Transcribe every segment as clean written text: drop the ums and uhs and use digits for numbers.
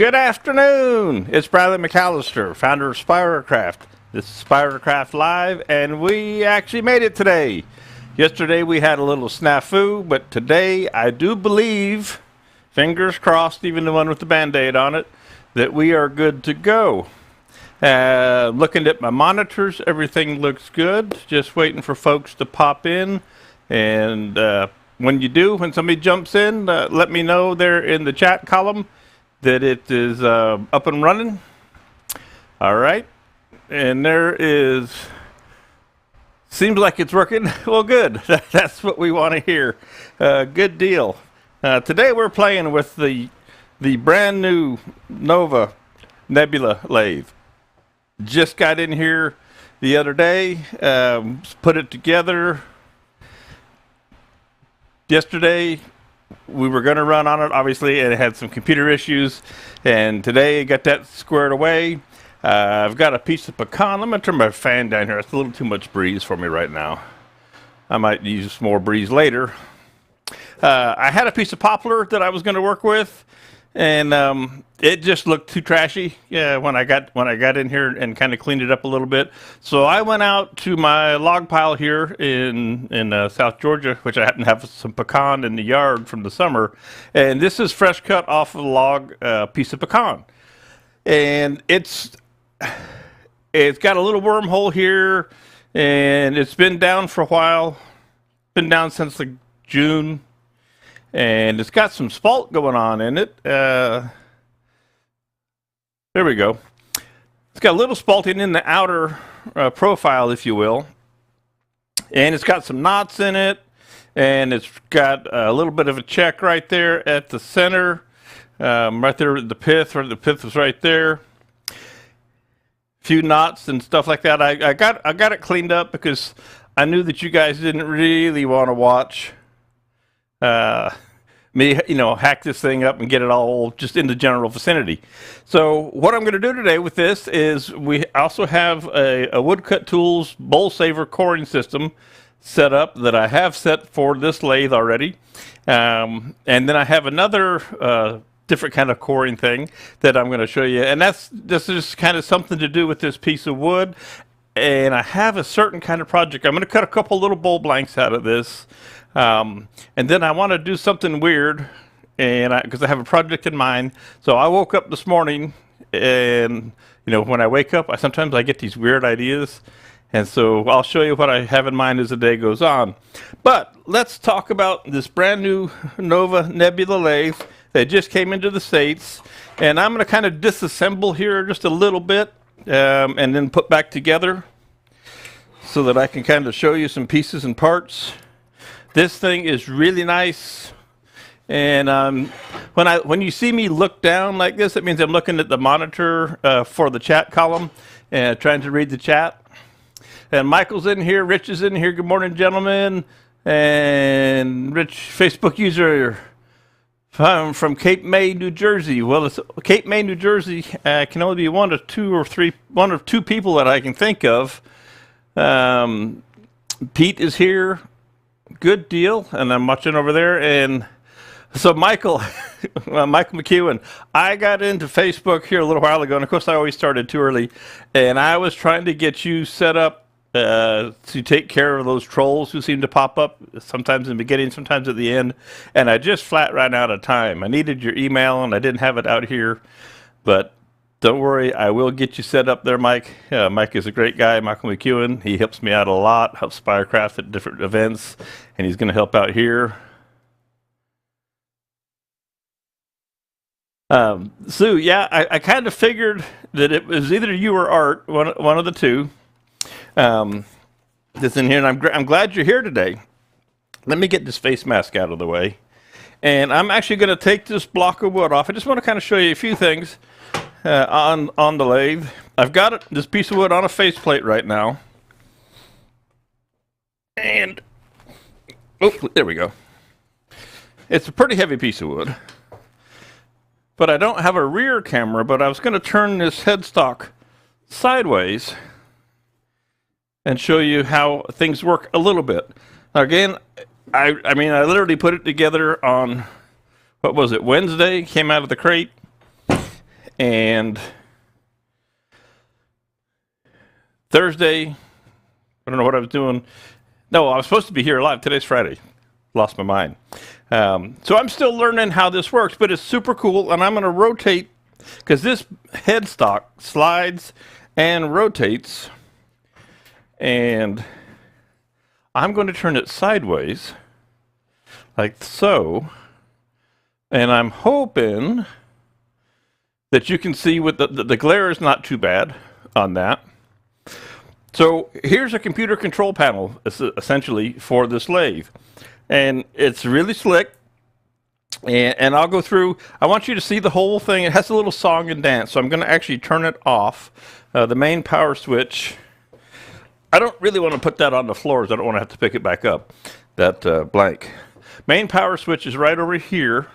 Good afternoon. It's Bradley McCalister, founder of Spiracraft. This is Spiracraft Live, and we actually made it today. Yesterday we had a little snafu, but today I do believe, fingers crossed, even the one with the Band-Aid on it, that we are good to go. Looking at my monitors, everything looks good. Just waiting for folks to pop in. And when somebody jumps in, let me know there in the chat column that it is up and running. All right. And there is, seems like it's working. Well, good. That's what we want to hear. Good deal. Today we're playing with the brand new NOVA Nebula Lathe. Just got in here the other day, put it together. Yesterday we were going to run on it, obviously, and it had some computer issues, and today I got that squared away. I've got a piece of pecan. I'm going to turn my fan down here. It's a little too much breeze for me right now. I might use more breeze later. I had a piece of poplar that I was going to work with, and it just looked too trashy when I got in here and kind of cleaned it up a little bit. So I went out to my log pile here in South Georgia, which I happen to have some pecan in the yard from the summer, and this is fresh cut off of a log piece of pecan, and it's got a little wormhole here, and it's been down for a while, been down since like June. And it's got some spalt going on in it. There we go. It's got a little spalting in the outer profile, if you will. And it's got some knots in it. And it's got a little bit of a check right there at the center. Right there at the pith, where the pith was right there. A few knots and stuff like that. I got it cleaned up because I knew that you guys didn't really want to watch me, hack this thing up and get it all just in the general vicinity. So what I'm going to do today with this is we also have a Woodcut Tools Bowlsaver coring system set up that I have set for this lathe already. And then I have another different kind of coring thing that I'm going to show you. And this is kind of something to do with this piece of wood. And I have a certain kind of project. I'm going to cut a couple little bowl blanks out of this. And then I want to do something weird, and because I have a project in mind. So I woke up this morning, and when I wake up, sometimes I get these weird ideas, and so I'll show you what I have in mind as the day goes on. But let's talk about this brand new NOVA Nebula Lathe that just came into the States, and I'm going to kind of disassemble here just a little bit, and then put back together so that I can kind of show you some pieces and parts. This thing is really nice, and when you see me look down like this, it means I'm looking at the monitor for the chat column and trying to read the chat. And Michael's in here, Rich is in here. Good morning, gentlemen. And Rich, Facebook user from Cape May, New Jersey. Well, Cape May, New Jersey can only be one of two people that I can think of. Pete is here. Good deal, and I'm watching over there, and so Michael McEwen, I got into Facebook here a little while ago, and of course I always started too early, and I was trying to get you set up to take care of those trolls who seem to pop up, sometimes in the beginning, sometimes at the end, and I just flat ran out of time. I needed your email, and I didn't have it out here, but don't worry, I will get you set up there, Mike. Mike is a great guy, Michael McEwen. He helps me out a lot, helps Spiracraft at different events, and he's going to help out here. Sue, yeah, I kind of figured that it was either you or Art, one of the two, that's in here, and I'm glad you're here today. Let me get this face mask out of the way. And I'm actually going to take this block of wood off. I just want to kind of show you a few things. On the lathe. I've got this piece of wood on a faceplate right now. And, oh, there we go. It's a pretty heavy piece of wood. But I don't have a rear camera, but I was going to turn this headstock sideways and show you how things work a little bit. Now, again, I literally put it together on, what was it, Wednesday, came out of the crate. And Thursday, I don't know what I was doing. No, I was supposed to be here live. Today's Friday. Lost my mind. So I'm still learning how this works, but it's super cool. And I'm going to rotate, because this headstock slides and rotates. And I'm going to turn it sideways, like so. And I'm hoping that you can see with the glare is not too bad on that. So here's a computer control panel, essentially, for this lathe. And it's really slick. And I'll go through. I want you to see the whole thing. It has a little song and dance, so I'm going to actually turn it off. The main power switch, I don't really want to put that on the floors. I don't want to have to pick it back up, that blank. Main power switch is right over here.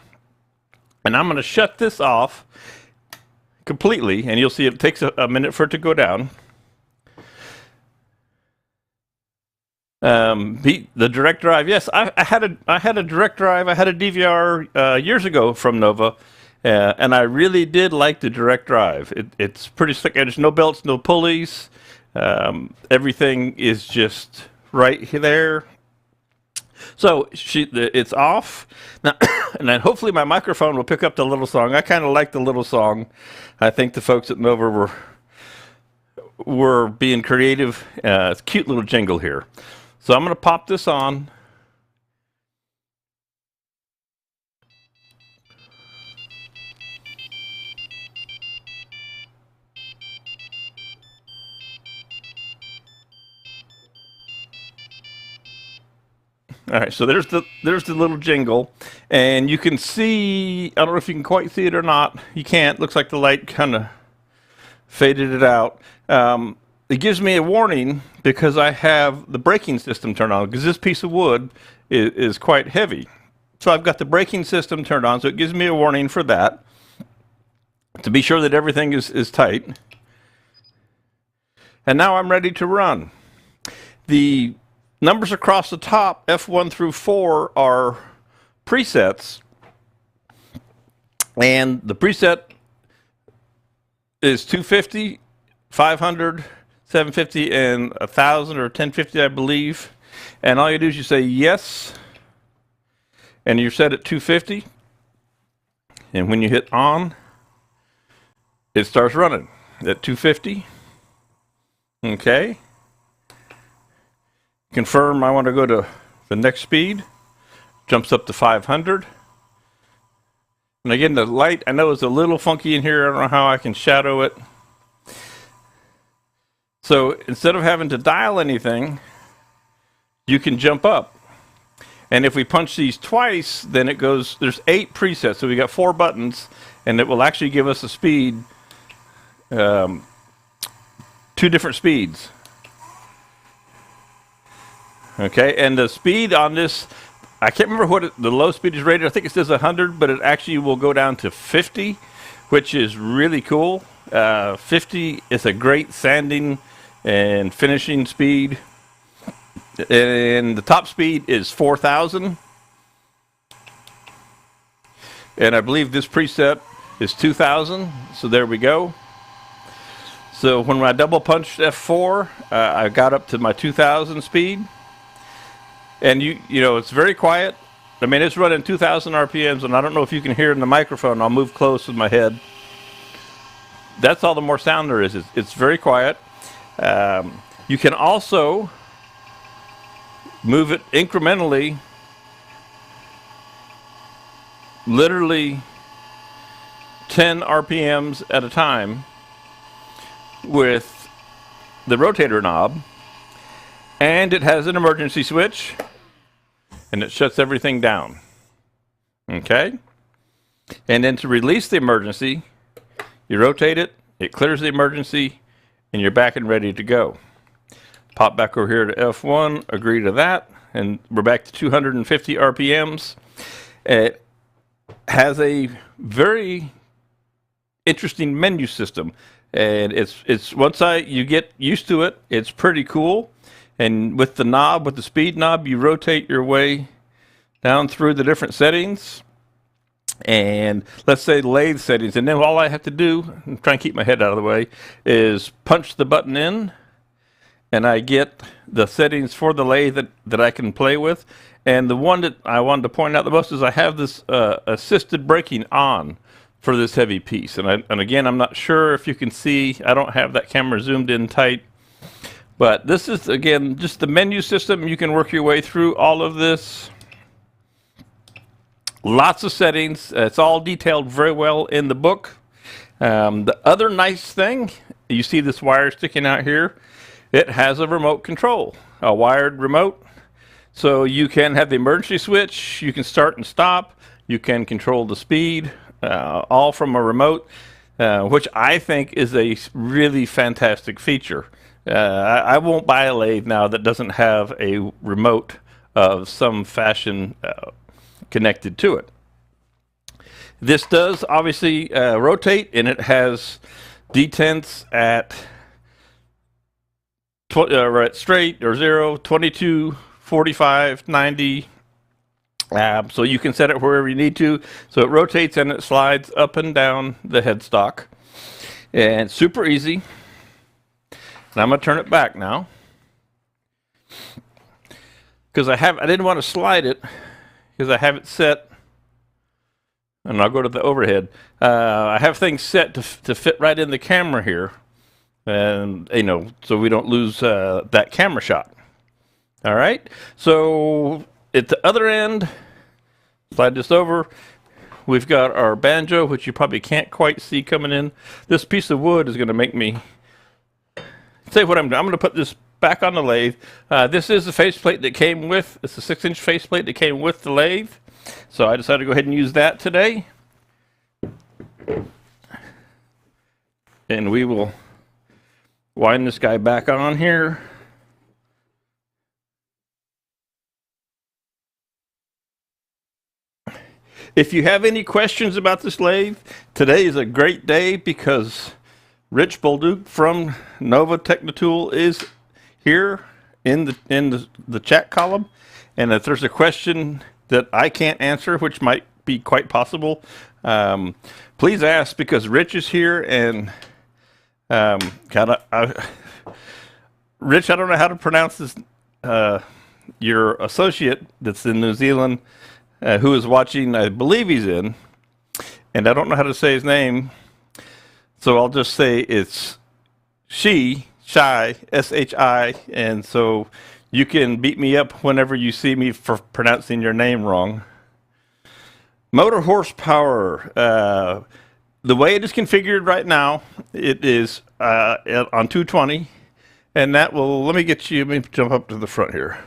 And I'm going to shut this off completely. And you'll see it takes a minute for it to go down. The direct drive, yes, I had a direct drive. I had a DVR years ago from Nova, and I really did like the direct drive. It's pretty slick. There's no belts, no pulleys. Everything is just right there. So it's off now, and then hopefully my microphone will pick up the little song. I kind of like the little song. I think the folks at Nova were being creative. It's a cute little jingle here. So I'm going to pop this on. All right, so there's the little jingle, and you can see, I don't know if you can quite see it or not. You can't. Looks like the light kind of faded it out. It gives me a warning because I have the braking system turned on, because this piece of wood is quite heavy. So I've got the braking system turned on, so it gives me a warning for that, to be sure that everything is tight. And now I'm ready to run. The numbers across the top, F1 through 4, are presets. And the preset is 250, 500, 750, and 1,000 or 1050, I believe. And all you do is you say yes, and you're set at 250. And when you hit on, it starts running at 250. Okay. Confirm I want to go to the next speed. Jumps up to 500. And again, the light, I know, is a little funky in here. I don't know how I can shadow it. So instead of having to dial anything, you can jump up. And if we punch these twice, then it goes, there's 8 presets. So we got 4 buttons, and it will actually give us a speed, 2 different speeds. Okay, and the speed on this, I can't remember what the low speed is rated. I think it says 100, but it actually will go down to 50, which is really cool. 50 is a great sanding and finishing speed. And the top speed is 4,000. And I believe this preset is 2,000. So there we go. So when I double punched F4, I got up to my 2,000 speed. And you know, it's very quiet. I mean, it's running 2,000 RPMs, and I don't know if you can hear it in the microphone. I'll move close with my head. That's all the more sound there is. It's very quiet. You can also move it incrementally, literally 10 RPMs at a time with the rotator knob. And it has an emergency switch, and it shuts everything down. Okay? And then to release the emergency, you rotate it, it clears the emergency, and you're back and ready to go. Pop back over here to F1, agree to that, and we're back to 250 RPMs. It has a very interesting menu system, and it's once you get used to it, it's pretty cool. And with the knob, with the speed knob, you rotate your way down through the different settings. And let's say lathe settings, and then all I have to do, I'm trying to keep my head out of the way, is punch the button in, and I get the settings for the lathe that I can play with. And the one that I wanted to point out the most is I have this assisted braking on for this heavy piece. And again, I'm not sure if you can see, I don't have that camera zoomed in tight, but this is, again, just the menu system. You can work your way through all of this. Lots of settings. It's all detailed very well in the book. The other nice thing, you see this wire sticking out here, it has a remote control, a wired remote. So you can have the emergency switch, you can start and stop, you can control the speed, all from a remote, which I think is a really fantastic feature. I won't buy a lathe now that doesn't have a remote of some fashion connected to it. This does obviously rotate, and it has detents at straight or 0, 22, 45, 90. So you can set it wherever you need to. So it rotates and it slides up and down the headstock. And super easy. And I'm going to turn it back now, because I didn't want to slide it because I have it set. And I'll go to the overhead. I have things set to fit right in the camera here. And, you know, so we don't lose that camera shot. All right. So at the other end, slide this over. We've got our banjo, which you probably can't quite see coming in. This piece of wood is going to make me say what I'm doing. I'm going to put this back on the lathe. This is the faceplate that came with. It's a 6-inch faceplate that came with the lathe. So I decided to go ahead and use that today. And we will wind this guy back on here. If you have any questions about this lathe, today is a great day because Rich Bolduc from Nova Technitool is here in the chat column. And if there's a question that I can't answer, which might be quite possible, please ask, because Rich is here. And Rich, I don't know how to pronounce this. Your associate that's in New Zealand, who is watching, I believe he's in, and I don't know how to say his name, so I'll just say it's Shai, S-H-I, and so you can beat me up whenever you see me for pronouncing your name wrong. Motor horsepower, the way it is configured right now, it is on 220, and that will, let me jump up to the front here.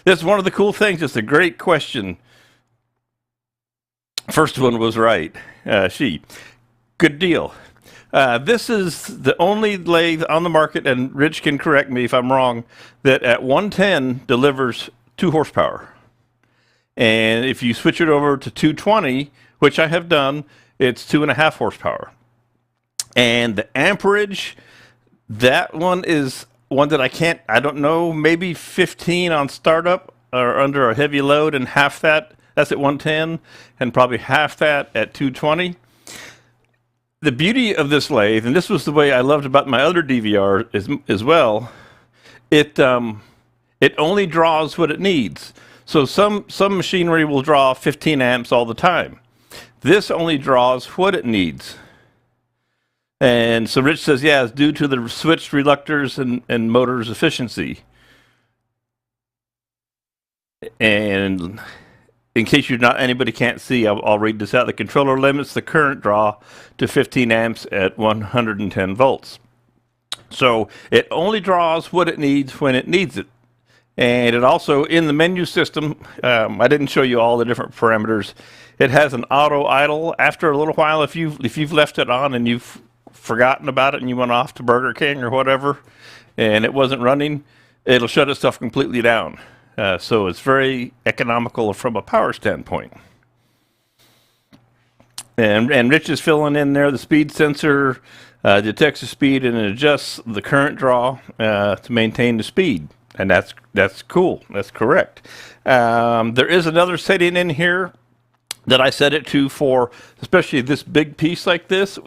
This is one of the cool things. It's a great question. First one was right. Good deal. This is the only lathe on the market, and Rich can correct me if I'm wrong, that at 110 delivers 2 horsepower. And if you switch it over to 220, which I have done, it's 2.5 horsepower. And the amperage, that one is one that I don't know, maybe 15 on startup or under a heavy load, and half that's at 110, and probably half that at 220. The beauty of this lathe, and this was the way I loved about my other DVR as well, it only draws what it needs. So some machinery will draw 15 amps all the time. This only draws what it needs. And so Rich says, yeah, it's due to the switched reluctors and motor's efficiency. And in case anybody can't see, I'll read this out. The controller limits the current draw to 15 amps at 110 volts. So it only draws what it needs when it needs it. And it also, in the menu system, I didn't show you all the different parameters. It has an auto idle. After a little while, if you've left it on and you've forgotten about it and you went off to Burger King or whatever, and it wasn't running, it'll shut itself completely down. So it's very economical from a power standpoint. And Rich is filling in there the speed sensor, detects the speed and adjusts the current draw to maintain the speed. And that's cool. That's correct. There is another setting in here that I set it to for, especially this big piece like this,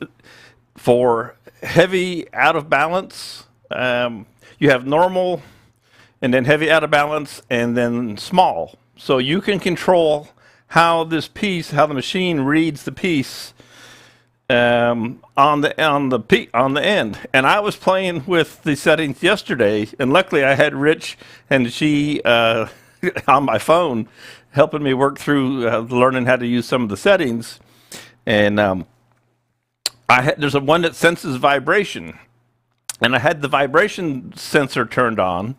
for heavy out of balance. You have normal, and then heavy out of balance, and then small. So you can control how this piece, how the machine reads the piece on the end. And I was playing with the settings yesterday, and luckily I had Rich and she on my phone helping me work through learning how to use some of the settings. And there's one that senses vibration, and I had the vibration sensor turned on,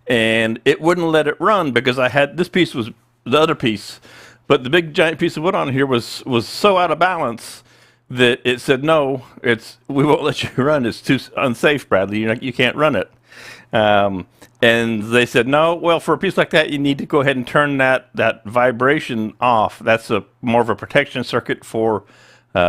and it wouldn't let it run because I had this piece was the other piece, but the big giant piece of wood on here was so out of balance that it said no, we won't let you run. It's too unsafe, Bradley. You can't run it. And they said no. Well, for a piece like that, you need to go ahead and turn that vibration off. That's more of a protection circuit for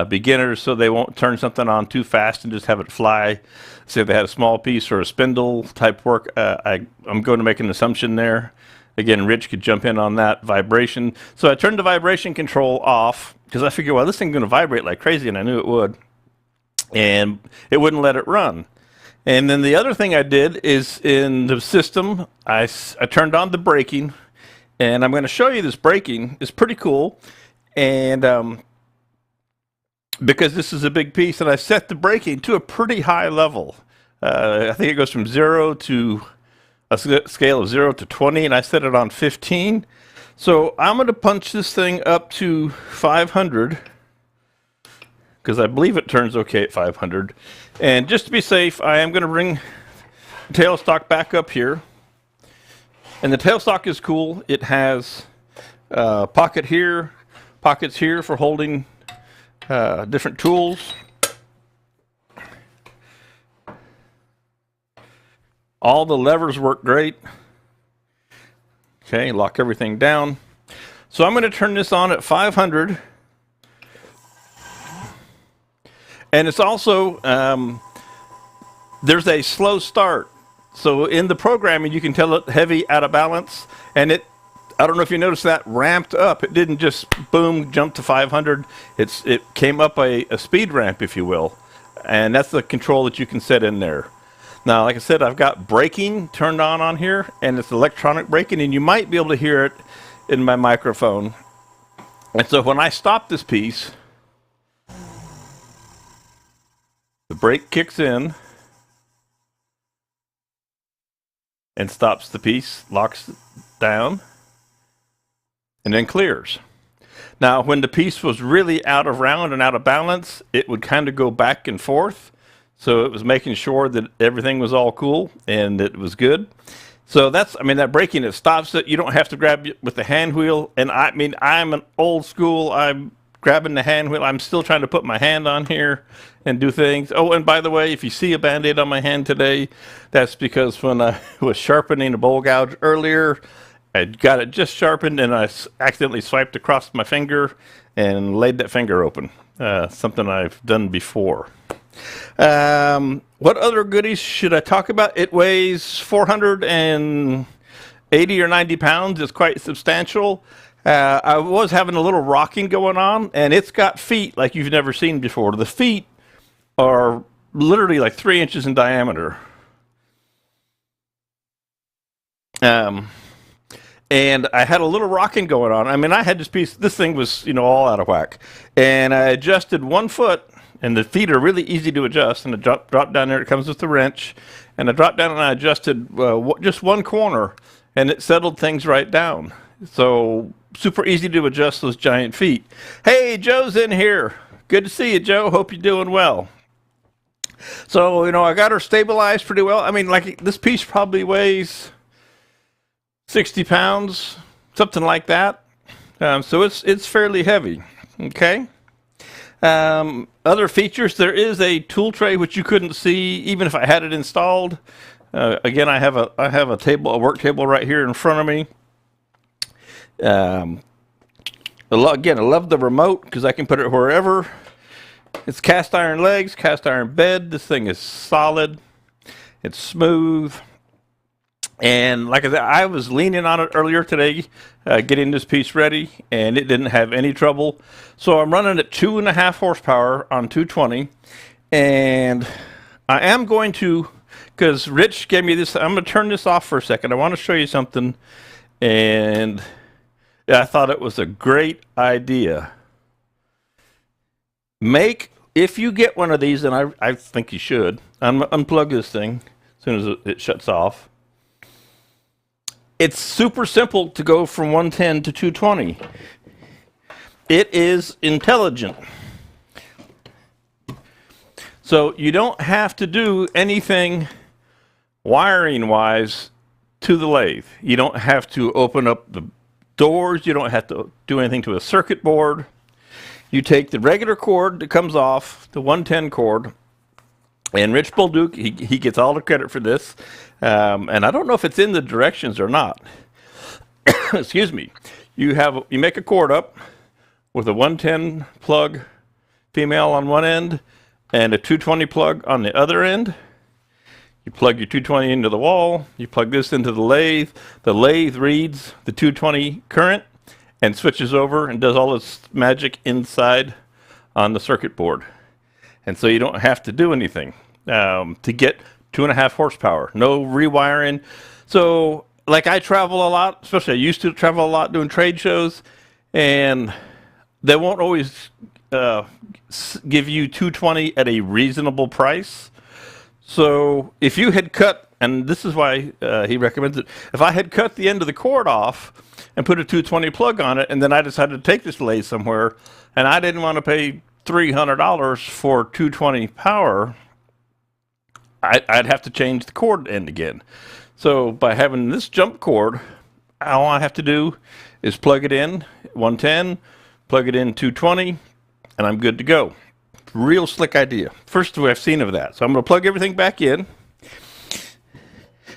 beginners, so they won't turn something on too fast and just have it fly. Say they had a small piece or a spindle type work. I'm going to make an assumption there. Again, Rich could jump in on that vibration. So I turned the vibration control off because I figured, well, this thing's going to vibrate like crazy, and I knew it would. And it wouldn't let it run. And then the other thing I did is in the system, I turned on the braking, and I'm going to show you this braking. It's pretty cool. And because this is a big piece, and I set the braking to a pretty high level. I think it goes from 0 to a scale of 0 to 20, and I set it on 15. So I'm going to punch this thing up to 500, because I believe it turns okay at 500. And just to be safe, I am going to bring the tailstock back up here. And the tailstock is cool. It has pockets here for holding different tools. All the levers work great. Okay, lock everything down. So I'm going to turn this on at 500. And it's also, there's a slow start. So in the programming, you can tell it heavy, out of balance. And I don't know if you noticed that, ramped up. It didn't just, boom, jump to 500. It came up a speed ramp, if you will. And that's the control that you can set in there. Now, like I said, I've got braking turned on here, and it's electronic braking, and you might be able to hear it in my microphone. And so when I stop this piece, the brake kicks in and stops the piece, locks down, and then clears. Now, when the piece was really out of round and out of balance, it would kind of go back and forth. So it was making sure that everything was all cool and it was good. So that braking, it stops it. You don't have to grab it with the hand wheel. And I'm an old school. I'm grabbing the hand wheel. I'm still trying to put my hand on here and do things. Oh, and by the way, if you see a Band-Aid on my hand today, that's because when I was sharpening a bowl gouge earlier, I got it just sharpened and I accidentally swiped across my finger and laid that finger open. Something I've done before. What other goodies should I talk about? It weighs 480 or 90 pounds. It's quite substantial. I was having a little rocking going on, and it's got feet like you've never seen before. The feet are literally like 3 inches in diameter. And I had a little rocking going on. I had this thing was, all out of whack. And I adjusted 1 foot, and the feet are really easy to adjust. And I dropped down there. It comes with the wrench. And I dropped down and I adjusted just one corner, and it settled things right down. So super easy to adjust those giant feet. Hey, Joe's in here. Good to see you, Joe. Hope you're doing well. So, I got her stabilized pretty well. This piece probably weighs 60 pounds, something like that. So it's fairly heavy. Okay. Other features, there is a tool tray which you couldn't see even if I had it installed. Again, I have a work table right here in front of me. Again, I love the remote because I can put it wherever. It's cast iron legs, cast iron bed. This thing is solid. It's smooth. And like I said, I was leaning on it earlier today, getting this piece ready, and it didn't have any trouble. So I'm running at 2.5 horsepower on 220, and I am going to, because Rich gave me this, I'm going to turn this off for a second. I want to show you something, and I thought it was a great idea. If you get one of these, and I think you should, unplug this thing as soon as it shuts off. It's super simple to go from 110 to 220. It is intelligent. So you don't have to do anything wiring-wise to the lathe. You don't have to open up the doors. You don't have to do anything to a circuit board. You take the regular cord that comes off, the 110 cord, and Rich Bolduc, he gets all the credit for this. And I don't know if it's in the directions or not. Excuse me. You make a cord up with a 110 plug female on one end and a 220 plug on the other end. You plug your 220 into the wall. You plug this into the lathe. The lathe reads the 220 current and switches over and does all its magic inside on the circuit board. And so you don't have to do anything to get 2.5 horsepower. No rewiring. So, like, I travel a lot, especially I used to travel a lot doing trade shows, and they won't always give you 220 at a reasonable price. So if you had cut, and this is why he recommends it, if I had cut the end of the cord off and put a 220 plug on it, and then I decided to take this lathe somewhere, and I didn't want to pay $300 for 220 power, I'd have to change the cord end again. So by having this jump cord, all I have to do is plug it in 110, plug it in 220, and I'm good to go. Real slick idea. First I've seen of that. So I'm going to plug everything back in.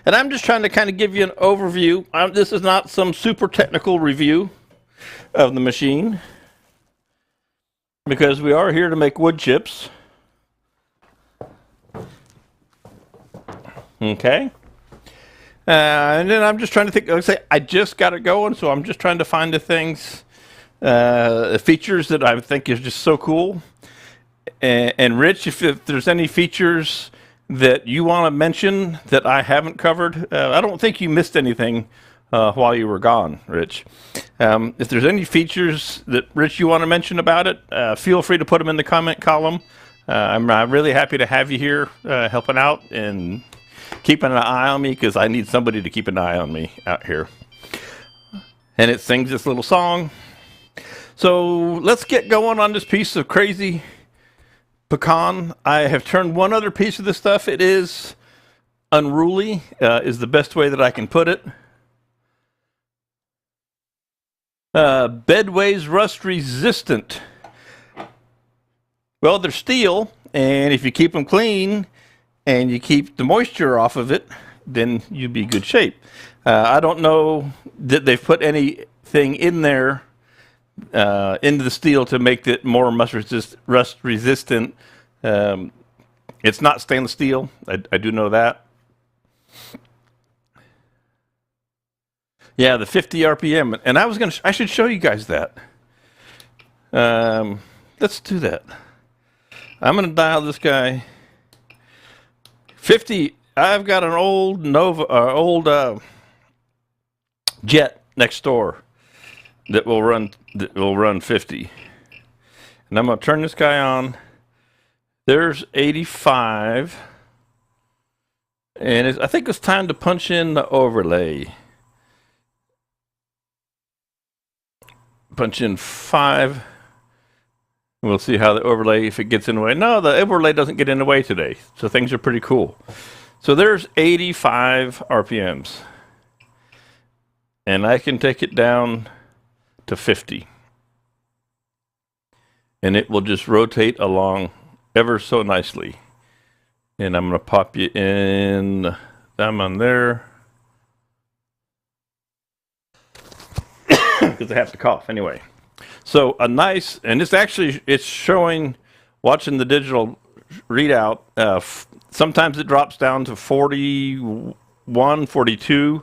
And I'm just trying to kind of give you an overview. This is not some super technical review of the machine, because we are here to make wood chips. Okay. And then I'm just trying to think, like I say, I just got it going, so I'm just trying to find the things, features that I think is just so cool. And Rich, if there's any features that you want to mention that I haven't covered, I don't think you missed anything while you were gone, Rich. If there's any features that, Rich, you want to mention about it, feel free to put them in the comment column. I'm really happy to have you here helping out and keeping an eye on me, because I need somebody to keep an eye on me out here. And it sings this little song. So let's get going on this piece of crazy pecan. I have turned one other piece of this stuff. It is unruly, is the best way that I can put it. Bedways rust resistant. Well, they're steel, and if you keep them clean and you keep the moisture off of it, then you'll be in good shape. I don't know that they've put anything in there into the steel to make it more rust resistant. It's not stainless steel. I do know that. Yeah, the 50 RPM, and I should show you guys that. Let's do that. I'm gonna dial this guy 50. I've got an old NOVA, jet next door that will run 50, and I'm gonna turn this guy on. There's 85, and I think it's time to punch in the overlay. Punch in 5. We'll see how the overlay, if it gets in the way. No, the overlay doesn't get in the way today, so things are pretty cool. So there's 85 RPMs, and I can take it down to 50, and it will just rotate along ever so nicely. And I'm going to pop you in. I'm on there because I have to cough anyway. So a nice, and it's showing, watching the digital readout, sometimes it drops down to 40 41, 42.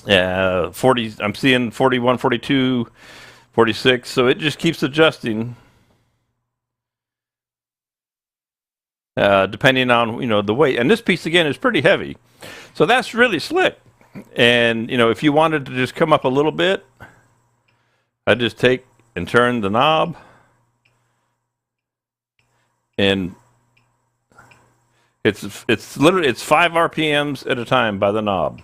40, I'm seeing 41, 42, 46. So it just keeps adjusting. Depending on, you know, the weight. And this piece, again, is pretty heavy. So that's really slick. And, you know, if you wanted to just come up a little bit, I just take and turn the knob. And it's literally, it's 5 RPMs at a time by the knob.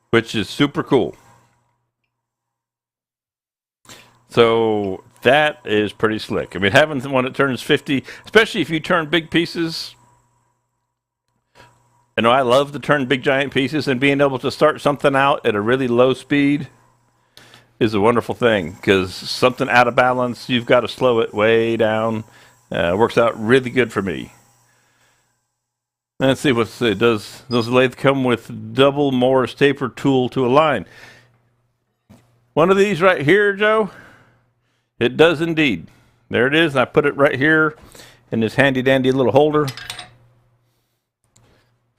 Which is super cool. So that is pretty slick. I mean, having one that turns 50, especially if you turn big pieces. You know, I love to turn big giant pieces, and being able to start something out at a really low speed is a wonderful thing, because something out of balance, you've got to slow it way down. Works out really good for me. Let's see what it does. Those lathes come with double Morse taper tool to align. One of these right here, Joe. It does indeed. There it is. I put it right here in this handy dandy little holder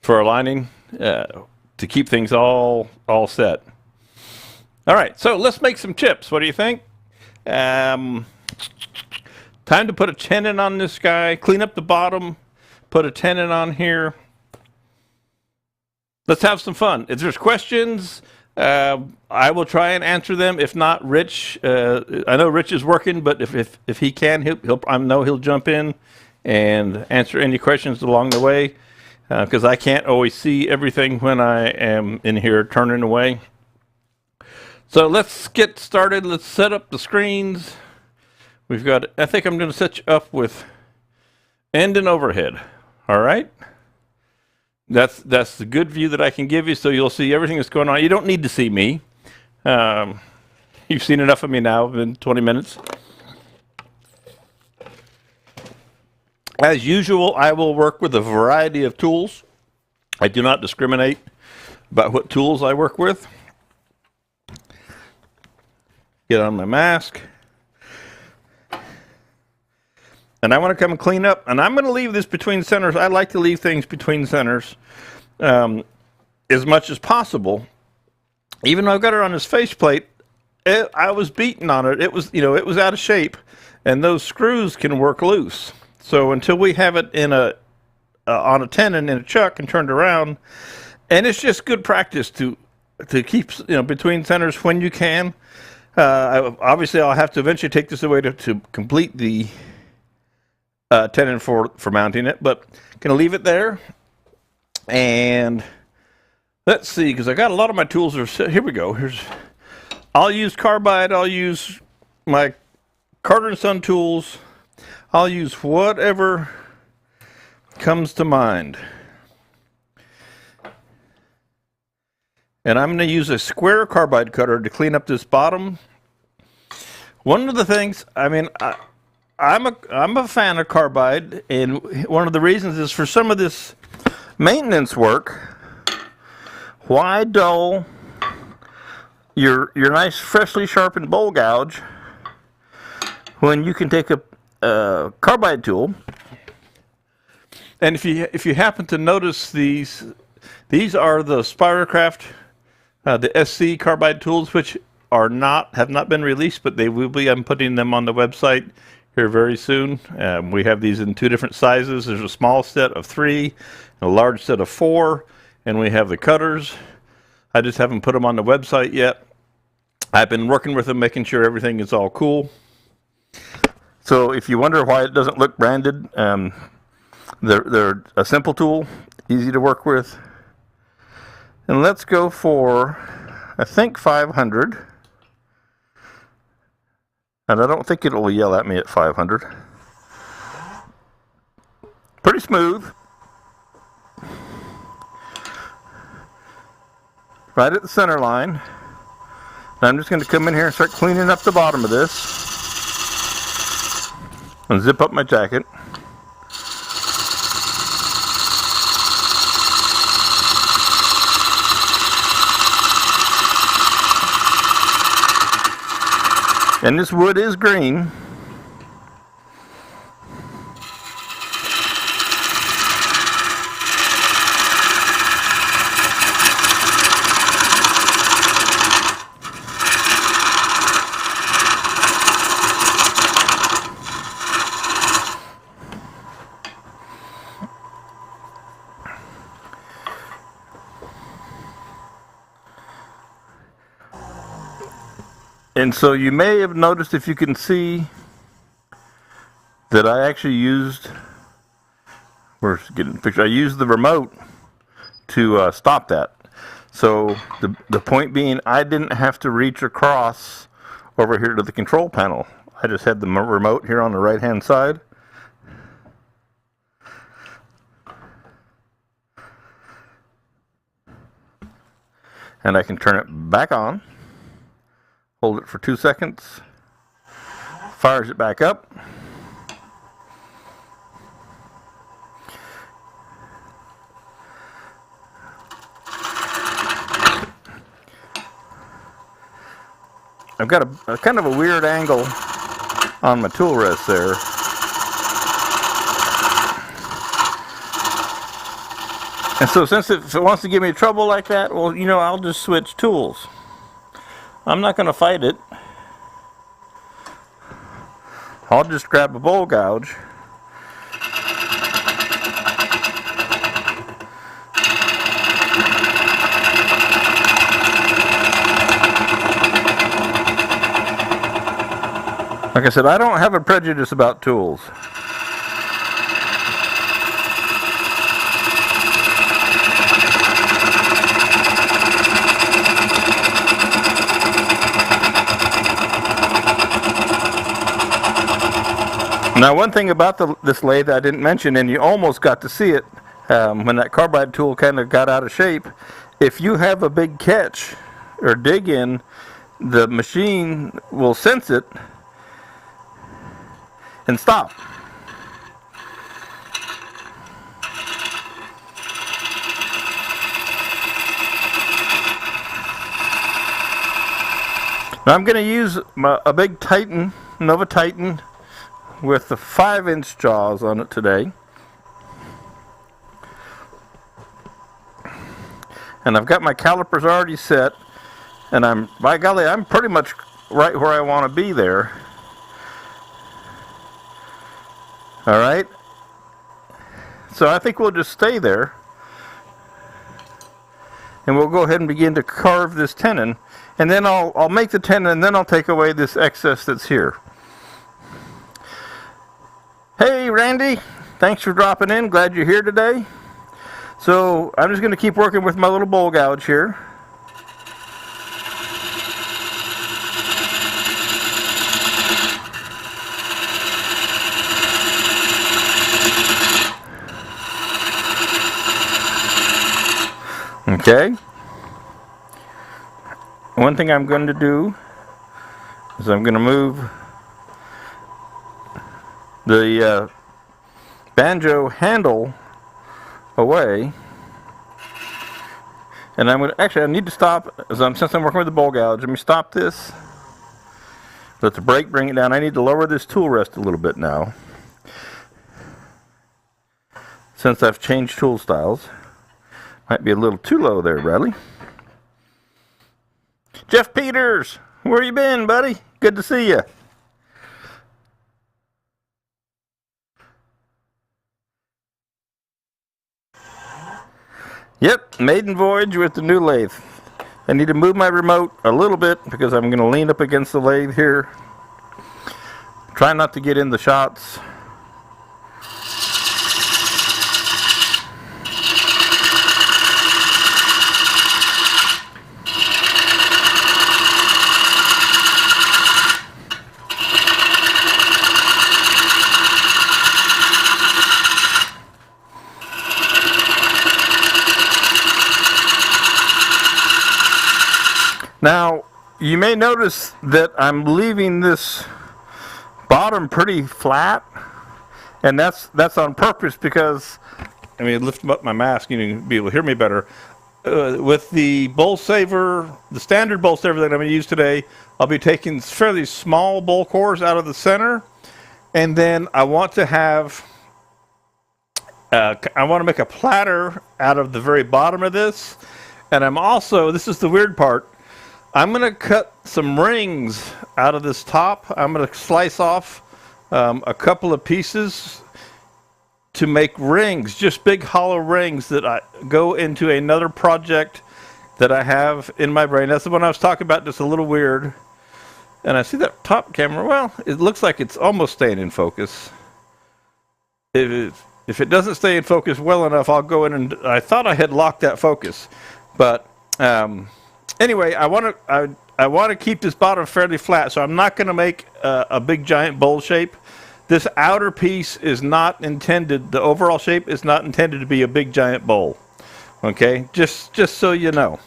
for aligning to keep things all set. All right, so let's make some chips. What do you think? Time to put a tenon on this guy, clean up the bottom, put a tenon on here. Let's have some fun. If there's questions, I will try and answer them. If not, Rich, I know Rich is working, but if he can, I know he'll jump in and answer any questions along the way, because I can't always see everything when I am in here turning away. So let's get started. Let's set up the screens. We've got, I think I'm going to set you up with end and overhead. All right. That's the good view that I can give you, so you'll see everything that's going on. You don't need to see me. You've seen enough of me now in 20 minutes. As usual, I will work with a variety of tools. I do not discriminate about what tools I work with. Get on my mask. And I want to come and clean up, and I'm going to leave this between centers. I like to leave things between centers as much as possible. Even though I've got it on this faceplate, I was beaten on it. It was, you know, it was out of shape, and those screws can work loose. So until we have it in on a tenon in a chuck and turned around, and it's just good practice to keep, you know, between centers when you can. Obviously, I'll have to eventually take this away to complete the tenon for mounting it, but gonna leave it there. And let's see, because I got a lot of my tools are set. Here we go. I'll use carbide. I'll use my Carter & Son tools. I'll use whatever comes to mind. And I'm going to use a square carbide cutter to clean up this bottom. One of the things, I mean, I'm a fan of carbide, and one of the reasons is for some of this maintenance work. Why dull your nice freshly sharpened bowl gouge when you can take a carbide tool? And if you happen to notice these are the Spiracraft, the SC carbide tools, which have not been released, but they will be. I'm putting them on the website here very soon. We have these in 2 different sizes. There's a small set of 3 and a large set of 4, and we have the cutters. I just haven't put them on the website yet. I've been working with them, making sure everything is all cool. So if you wonder why it doesn't look branded, they're a simple tool, easy to work with. And let's go for, I think, 500. And I don't think it will yell at me at 500. Pretty smooth. Right at the center line. And I'm just going to come in here and start cleaning up the bottom of this. And zip up my jacket. And this wood is green. And so you may have noticed, if you can see, that I actually used, we're getting the picture, I used the remote to stop that. So the point being, I didn't have to reach across over here to the control panel. I just had the remote here on the right hand side. And I can turn it back on, hold it for 2 seconds, fires it back up. I've got a kind of a weird angle on my tool rest there. And so since if it wants to give me trouble like that, well, you know, I'll just switch tools. I'm not going to fight it. I'll just grab a bowl gouge. Like I said, I don't have a prejudice about tools. Now, one thing about this lathe I didn't mention, and you almost got to see it when that carbide tool kind of got out of shape, if you have a big catch or dig in, the machine will sense it and stop. Now I'm going to use a big Titan, NOVA Titan, with the 5-inch jaws on it today. And I've got my calipers already set, and by golly, I'm pretty much right where I want to be there. All right, so I think we'll just stay there, and we'll go ahead and begin to carve this tenon, and then I'll make the tenon, and then I'll take away this excess that's here. Hey Randy, thanks for dropping in, glad you're here today. So I'm just going to keep working with my little bowl gouge here. Okay. One thing I'm going to do is I'm going to move the banjo handle away, and I'm going to I need to stop since I'm working with the bowl gouge. Let me stop this. Let the brake bring it down. I need to lower this tool rest a little bit now, since I've changed tool styles. Might be a little too low there, Bradley. Jeff Peters, where you been, buddy? Good to see you. Yep, maiden voyage with the new lathe. I need to move my remote a little bit because I'm going to lean up against the lathe here. Try not to get in the shots. Now, you may notice that I'm leaving this bottom pretty flat, and that's on purpose because, I mean, lift up my mask, you can be able to hear me better. With the Bowlsaver, the standard Bowlsaver that I'm going to use today, I'll be taking fairly small bowl cores out of the center, and then I want to have, I want to make a platter out of the very bottom of this, and I'm also, this is the weird part, I'm going to cut some rings out of this top. I'm going to slice off a couple of pieces to make rings, just big hollow rings that I go into another project that I have in my brain. That's the one I was talking about, just a little weird. And I see that top camera, well, it looks like it's almost staying in focus. If it doesn't stay in focus well enough, I'll go in and, I thought I had locked that focus. But anyway, I want to keep this bottom fairly flat, so I'm not going to make a big giant bowl shape. This outer piece is not intended, the overall shape is not intended to be a big giant bowl. Okay, just so you know.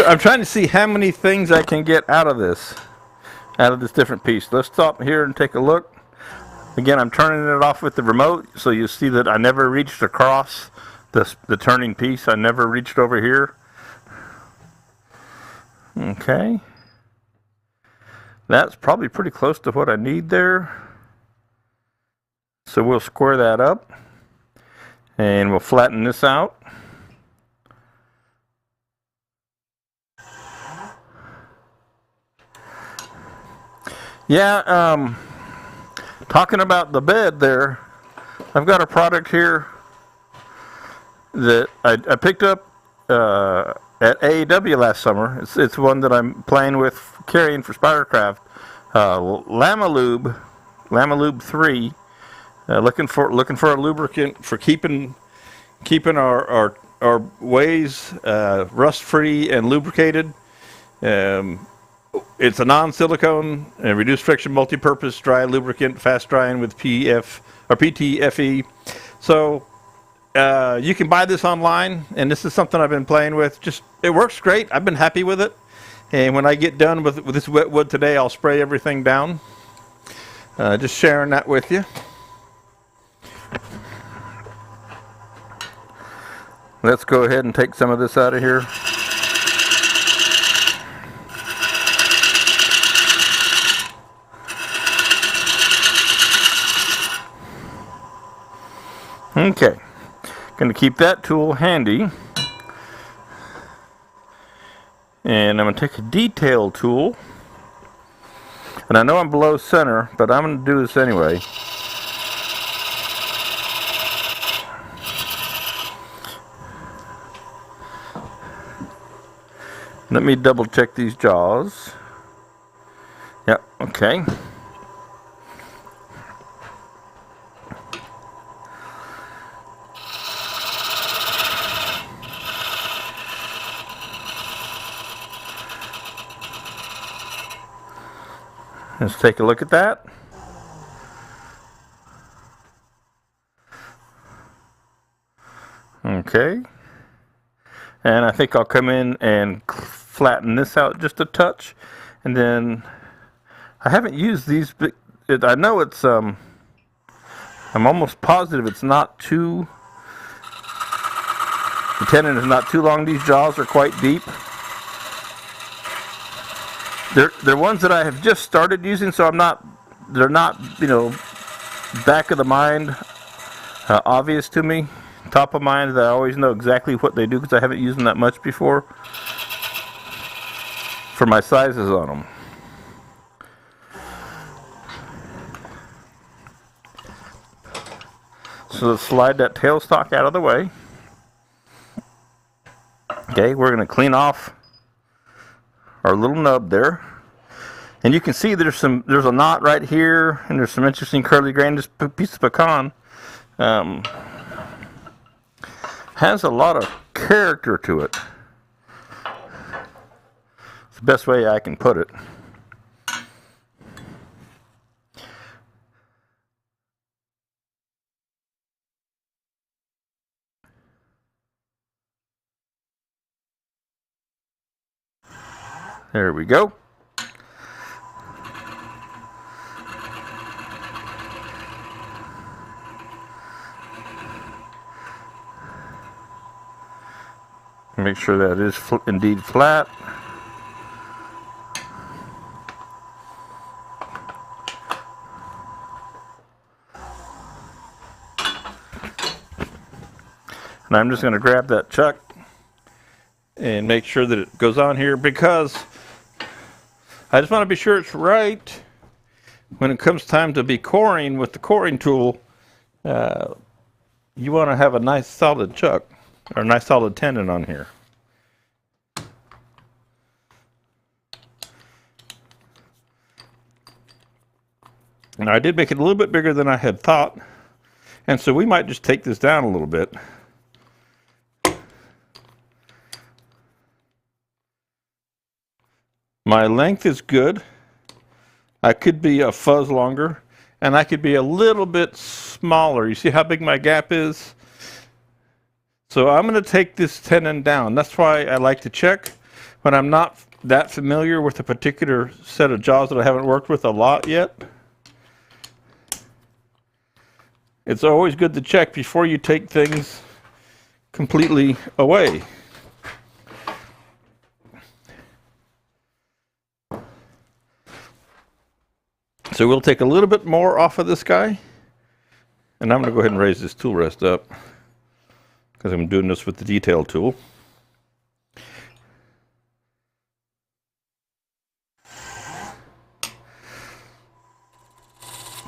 I'm trying to see how many things I can get out of this different piece. Let's stop here and take a look. Again, I'm turning it off with the remote, so you see that I never reached across the turning piece. I never reached over here. Okay. That's probably pretty close to what I need there. So we'll square that up, and we'll flatten this out. Yeah, talking about the bed there, I've got a product here that I picked up at AEW last summer. It's one that I'm playing with, carrying for Spiracraft. Lamalube 3. Looking for a lubricant for keeping our ways rust free and lubricated. It's a non-silicone and reduced friction multi-purpose dry lubricant, fast drying with PTFE. So you can buy this online, and this is something I've been playing with. It works great. I've been happy with it. And when I get done with this wet wood today, I'll spray everything down. Just sharing that with you. Let's go ahead and take some of this out of here. Okay, going to keep that tool handy, and I'm going to take a detail tool, and I know I'm below center, but I'm going to do this anyway. Let me double check these jaws. Yep, okay. Let's take a look at that. Okay. And I think I'll come in and flatten this out just a touch. And then I haven't used these, but I know it's, I'm almost positive it's not too, the tenon is not too long. These jaws are quite deep. They're ones that I have just started using, so they're not, you know, back of the mind, obvious to me. Top of mind, that I always know exactly what they do because I haven't used them that much before for my sizes on them. So let's slide that tailstock out of the way. Okay, we're going to clean off our little nub there, and you can see there's a knot right here, and there's some interesting curly grain. This piece of pecan has a lot of character to it. It's the best way I can put it. There we go. Make sure that is indeed flat. And I'm just going to grab that chuck and make sure that it goes on here, because I just want to be sure it's right when it comes time to be coring with the coring tool. You want to have a nice solid chuck, or a nice solid tendon on here. Now I did make it a little bit bigger than I had thought, and so we might just take this down a little bit. My length is good. I could be a fuzz longer, and I could be a little bit smaller. You see how big my gap is? So I'm going to take this tendon down. That's why I like to check when I'm not that familiar with a particular set of jaws that I haven't worked with a lot yet. It's always good to check before you take things completely away. So we'll take a little bit more off of this guy, and I'm going to go ahead and raise this tool rest up because I'm doing this with the detail tool.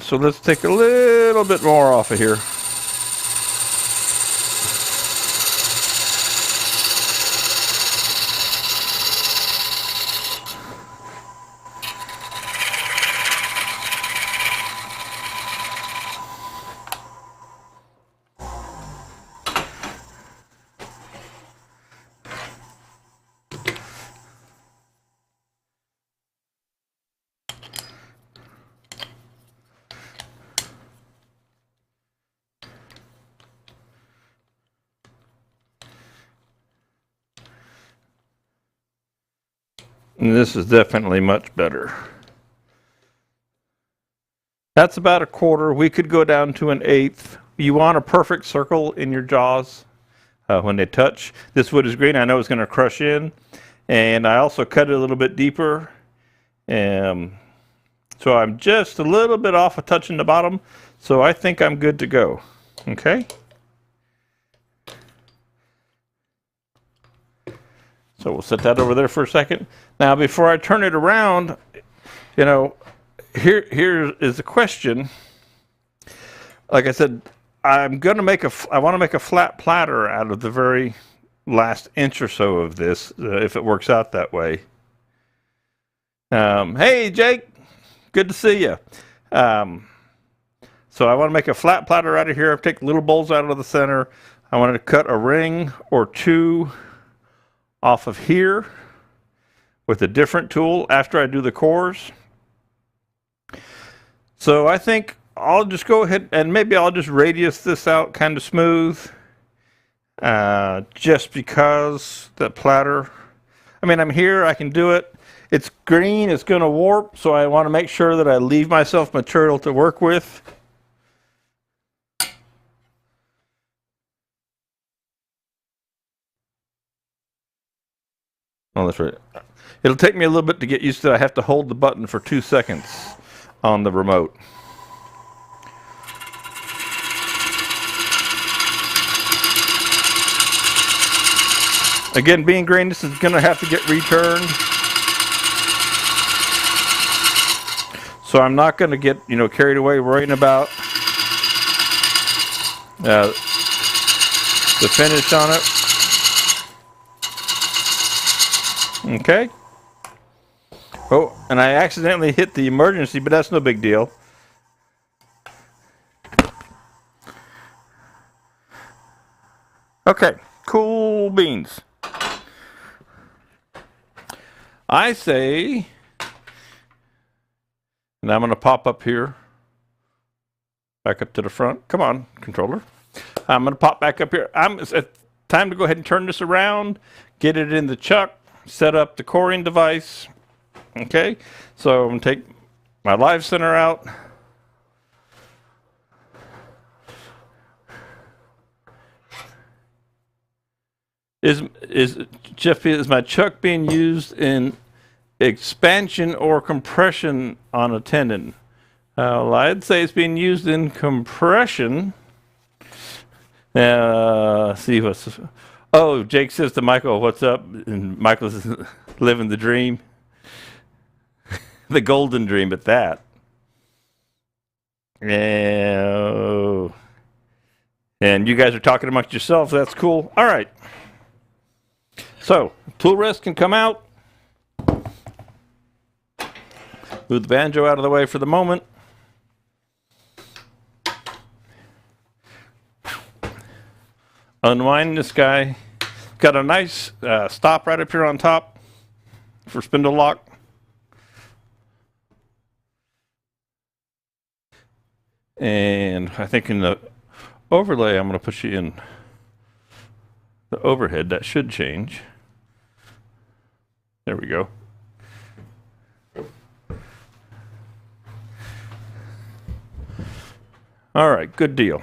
So let's take a little bit more off of here. And this is definitely much better. That's about a quarter. We could go down to an eighth. You want a perfect circle in your jaws when they touch. This wood is green. I know it's going to crush in. And I also cut it a little bit deeper. So I'm just a little bit off of touching the bottom. So I think I'm good to go. Okay? So we'll set that over there for a second. Now, before I turn it around, you know, here is the question. Like I said, I want to make a flat platter out of the very last inch or so of this, if it works out that way. Hey, Jake, good to see you. So I want to make a flat platter out of here. Take little bowls out of the center. I want to cut a ring or two off of here with a different tool after I do the cores. So I think I'll just go ahead and maybe I'll just radius this out kind of smooth, just because that platter, I mean, I'm here, I can do it. It's green, it's going to warp, so I want to make sure that I leave myself material to work with. Oh, that's right. It'll take me a little bit to get used to. I have to hold the button for 2 seconds on the remote. Again, being green, this is going to have to get returned. So I'm not going to get, you know, carried away worrying about the finish on it. Okay. Oh, and I accidentally hit the emergency, but that's no big deal. Okay, cool beans. I say, and I'm going to pop up here, back up to the front. Come on, controller. I'm going to pop back up here. It's time to go ahead and turn this around, get it in the chuck, set up the coring device. Okay, so I'm going to take my live center out. Jeff, is my chuck being used in expansion or compression on a tendon? Well, I'd say it's being used in compression. See what's. Oh, Jake says to Michael, "What's up?" And Michael's living the dream, the golden dream at that. And you guys are talking amongst yourselves. That's cool. All right. So tool rest can come out. Move the banjo out of the way for the moment. Unwind this guy. Got a nice stop right up here on top for spindle lock. And I think in the overlay, I'm going to put you in the overhead. That should change. There we go. All right, good deal.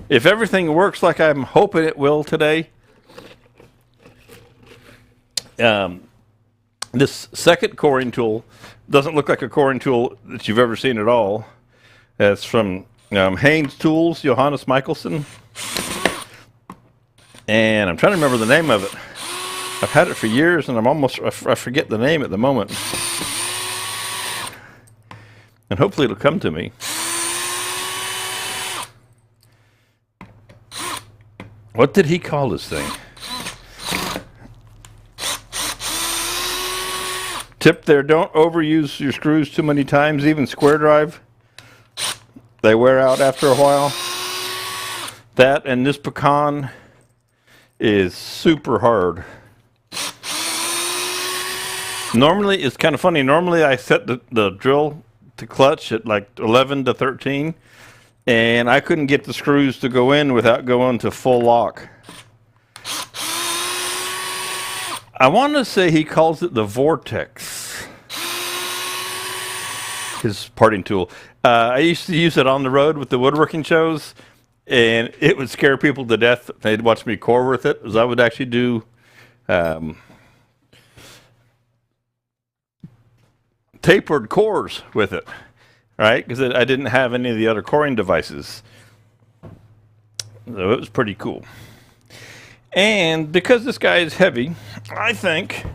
If everything works like I'm hoping it will today, this second coring tool doesn't look like a coring tool that you've ever seen at all. It's from Haynes Tools, Johannes Michelson. And I'm trying to remember the name of it. I've had it for years, and I forget the name at the moment. And hopefully it'll come to me. What did he call this thing? Tip there, don't overuse your screws too many times, even square drive. They wear out after a while. That and this Pecan is super hard. Normally, it's kind of funny. Normally, I set the drill to clutch at like 11 to 13, and I couldn't get the screws to go in without going to full lock. I want to say he calls it the Vortex, his parting tool. I used to use it on the road with the woodworking shows, and it would scare people to death. They'd watch me core with it, as I would actually do tapered cores with it, right? Because I didn't have any of the other coring devices. So it was pretty cool. And because this guy is heavy, I think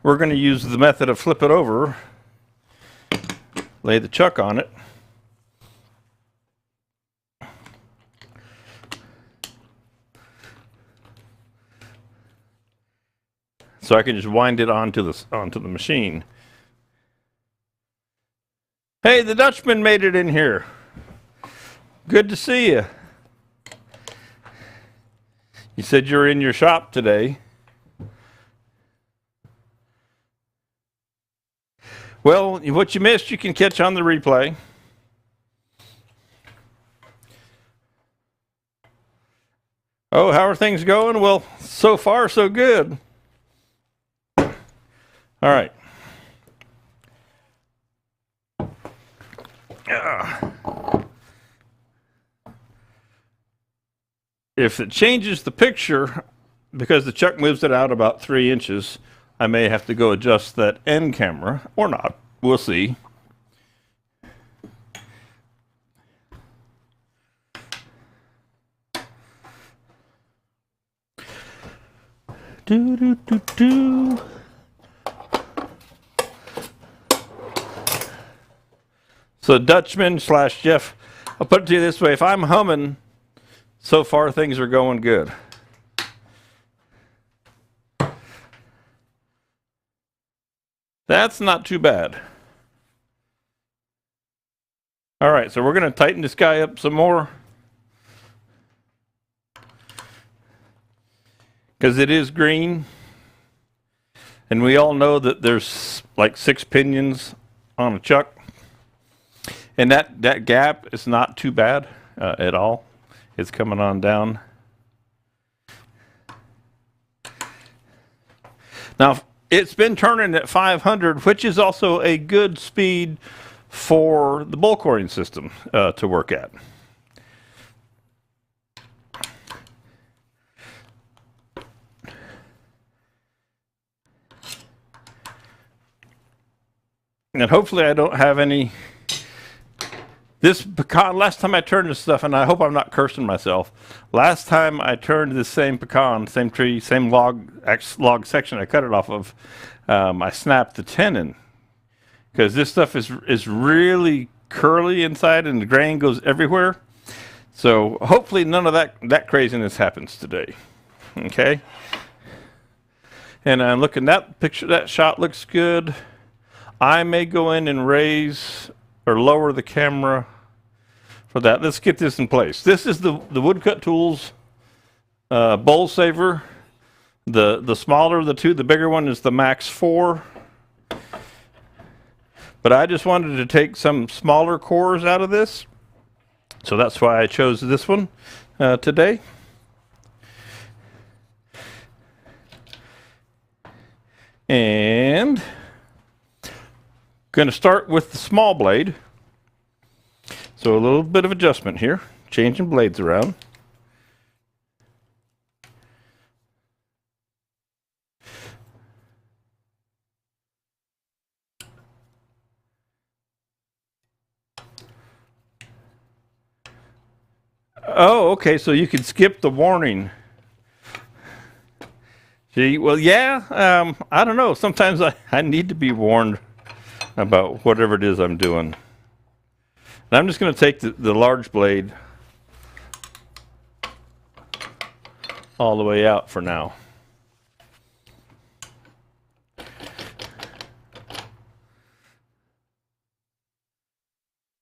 we're going to use the method of flip it over, lay the chuck on it, so I can just wind it onto the machine. Hey, the Dutchman made it in here. Good to see you. You said you were in your shop today. Well, what you missed, you can catch on the replay. Oh, how are things going? Well, so far, so good. All right. If it changes the picture, because the chuck moves it out about 3 inches, I may have to go adjust that end camera, or not. We'll see. Do, do, do, do. So Dutchman / Jeff, I'll put it to you this way. If I'm humming, so far things are going good. That's not too bad. All right, so we're going to tighten this guy up some more, because it is green, and we all know that there's like 6 pinions on a chuck, and that gap is not too bad at all. It's coming on down. Now, it's been turning at 500, which is also a good speed for the bowl coring system to work at. And hopefully I don't have any. This pecan, last time I turned this stuff, and I hope I'm not cursing myself. Last time I turned this same pecan, same tree, same log section I cut it off of, I snapped the tenon. Because this stuff is really curly inside and the grain goes everywhere. So hopefully none of that craziness happens today. Okay? And I'm looking, that picture, that shot looks good. I may go in and raise or lower the camera for that. Let's get this in place. This is the Woodcut Tools Bowlsaver. The smaller of the two, the bigger one is the Max 4. But I just wanted to take some smaller cores out of this. So that's why I chose this one today. And going to start with the small blade. So a little bit of adjustment here, changing blades around. Oh, okay, so you can skip the warning. See, well, yeah, I don't know. Sometimes I need to be warned about whatever it is I'm doing. And I'm just going to take the large blade all the way out for now.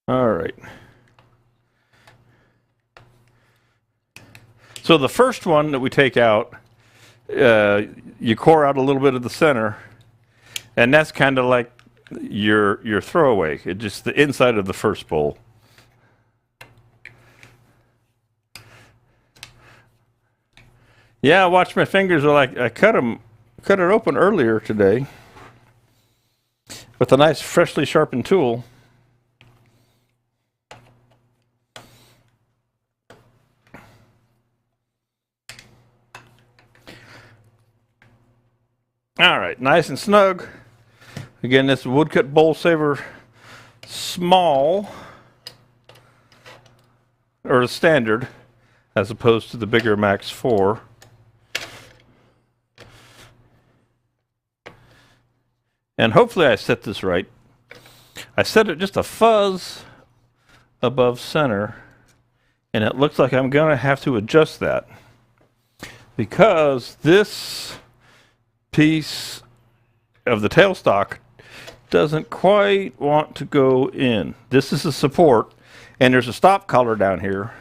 All right. So the first one that we take out, you core out a little bit of the center, and that's kind of like your throwaway. It's just the inside of the first bowl. Yeah, watch my fingers are like I cut it open earlier today with a nice freshly sharpened tool. All right, nice and snug. Again, this Woodcut Bowlsaver small, or the standard, as opposed to the bigger Max 4. And hopefully I set this right. I set it just a fuzz above center, and it looks like I'm going to have to adjust that because this piece of the tailstock doesn't quite want to go in. This is a support, and there's a stop collar down here,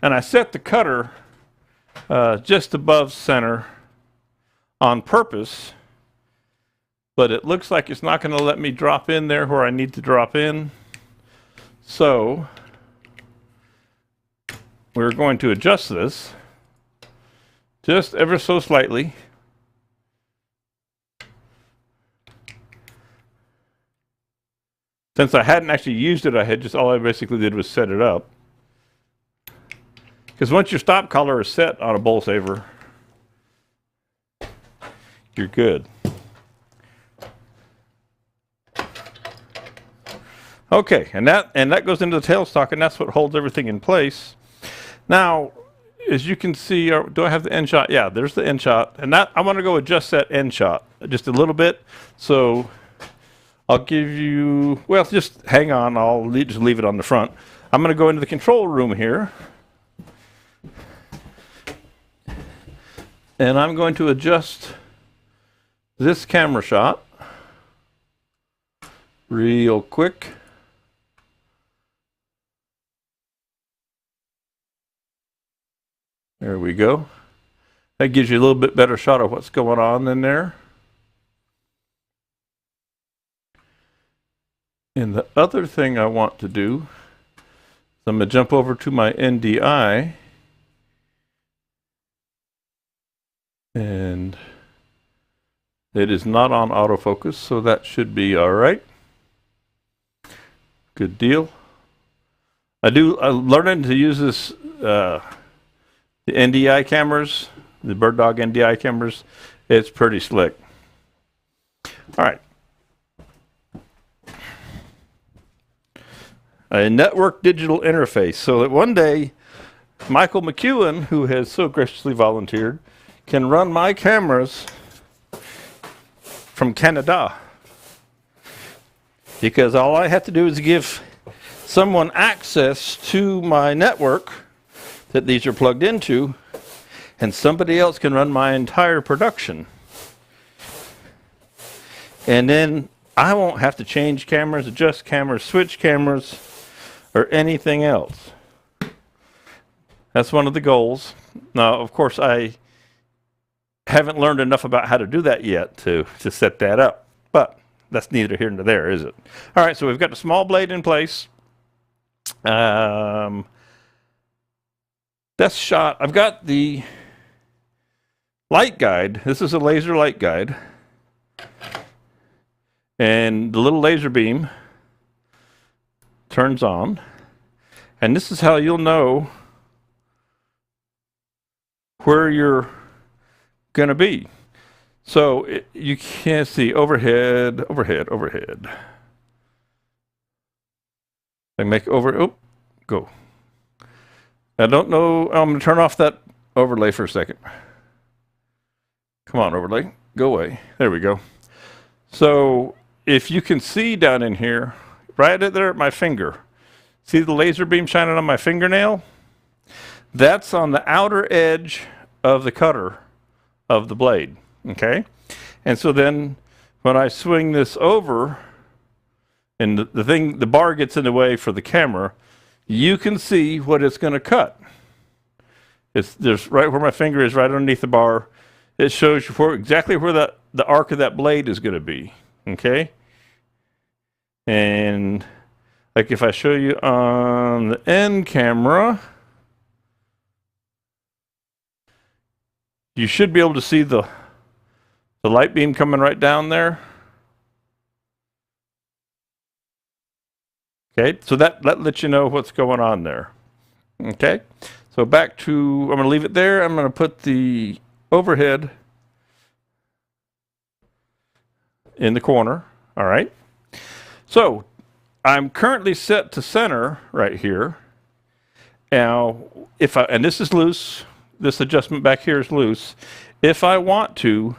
and I set the cutter just above center on purpose, but it looks like it's not going to let me drop in there where I need to drop in. So we're going to adjust this just ever so slightly. Since I hadn't actually used it, all I basically did was set it up. Because once your stop collar is set on a Bowlsaver, you're good. Okay, and that goes into the tailstock, and that's what holds everything in place. Now, as you can see, do I have the end shot? Yeah, there's the end shot, and that I want to go adjust that end shot just a little bit. So I'll give you, well, just hang on. I'll just leave it on the front. I'm going to go into the control room here, and I'm going to adjust this camera shot real quick. There we go. That gives you a little bit better shot of what's going on in there. And the other thing I want to do is I'm going to jump over to my NDI, and it is not on autofocus, so that should be all right. Good deal. I'm learning to use this the NDI cameras, the Bird Dog NDI cameras. It's pretty slick. All right. a network digital interface, so that one day Michael McEwen, who has so graciously volunteered, can run my cameras from Canada. Because all I have to do is give someone access to my network that these are plugged into, and somebody else can run my entire production. And then I won't have to change cameras, adjust cameras, switch cameras, or anything else. That's one of the goals. Now, of course, I haven't learned enough about how to do that yet to set that up. But that's neither here nor there, is it? All right, so we've got the small blade in place. That's shot. I've got the light guide. This is a laser light guide. And the little laser beam turns on. And this is how you'll know where you're going to be. So you can't see overhead, overhead, overhead. I make go. I don't know. I'm going to turn off that overlay for a second. Come on, overlay. Go away. There we go. So if you can see down in here, right there at my finger, see the laser beam shining on my fingernail? That's on the outer edge of the cutter of the blade. Okay? And so then when I swing this over, and the bar gets in the way for the camera, you can see what it's going to cut. There's right where my finger is, right underneath the bar. It shows you exactly where the arc of that blade is going to be. Okay? And like if I show you on the end camera, you should be able to see the light beam coming right down there. Okay, so that lets you know what's going on there. Okay, so back to, I'm going to leave it there. I'm going to put the overhead in the corner. All right. So I'm currently set to center right here. Now, and this is loose, this adjustment back here is loose. If I want to,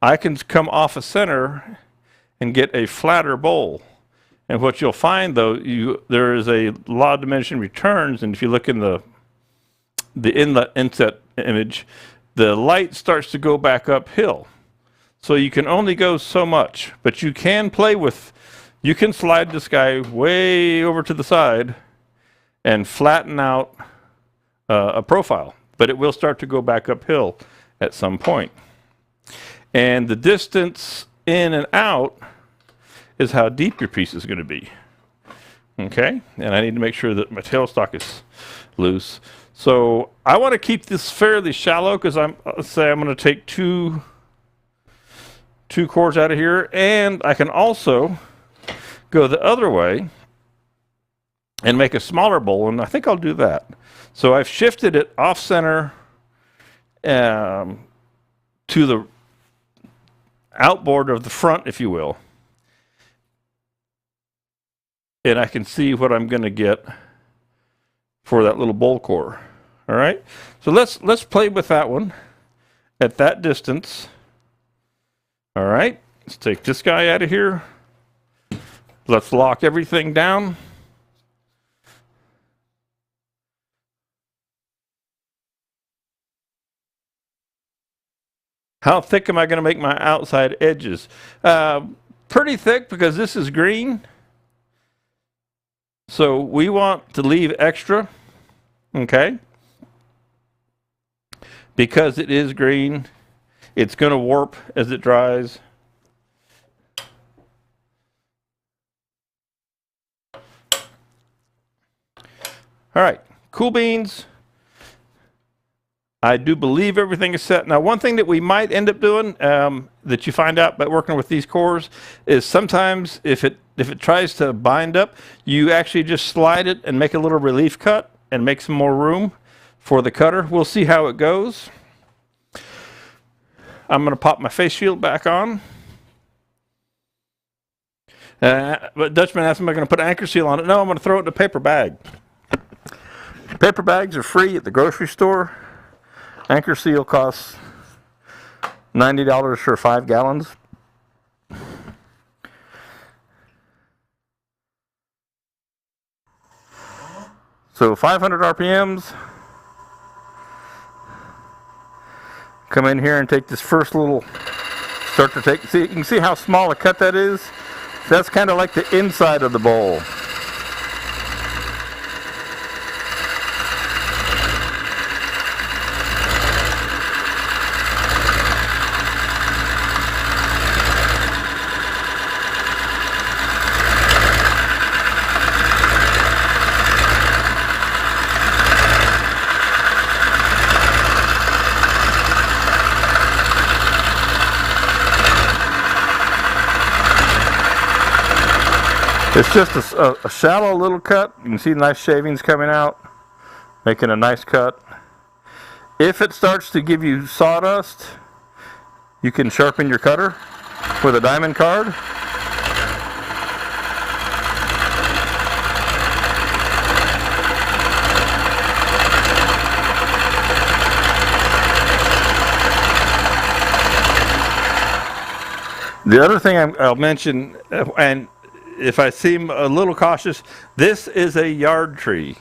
I can come off of center and get a flatter bowl. And what you'll find, though, there is a law of diminishing returns, and if you look in the inset image, the light starts to go back uphill. So you can only go so much, but you can you can slide this guy way over to the side and flatten out a profile, but it will start to go back uphill at some point. And the distance in and out is how deep your piece is going to be. Okay, and I need to make sure that my tailstock is loose. So I want to keep this fairly shallow because let's say I'm going to take two cores out of here, and I can also go the other way and make a smaller bowl, and I think I'll do that. So I've shifted it off center to the outboard of the front, if you will. And I can see what I'm going to get for that little bowl core. All right. So let's play with that one at that distance. All right. Let's take this guy out of here. Let's lock everything down. How thick am I going to make my outside edges? Pretty thick because this is green. So we want to leave extra, okay? Because it is green, it's going to warp as it dries. All right, cool beans. I do believe everything is set. Now, one thing that we might end up doing that you find out by working with these cores is sometimes if it tries to bind up, you actually just slide it and make a little relief cut and make some more room for the cutter. We'll see how it goes. I'm going to pop my face shield back on. But Dutchman asked, am I going to put an anchor seal on it? No, I'm going to throw it in a paper bag. Paper bags are free at the grocery store. Anchor seal costs $90 for 5 gallons. So 500 RPMs. Come in here and take this first little, start to take, see, you can see how small a cut that is? That's kind of like the inside of the bowl. It's just a shallow little cut. You can see nice shavings coming out, making a nice cut. If it starts to give you sawdust, you can sharpen your cutter with a diamond card. The other thing I'll mention, and if I seem a little cautious, this is a yard tree.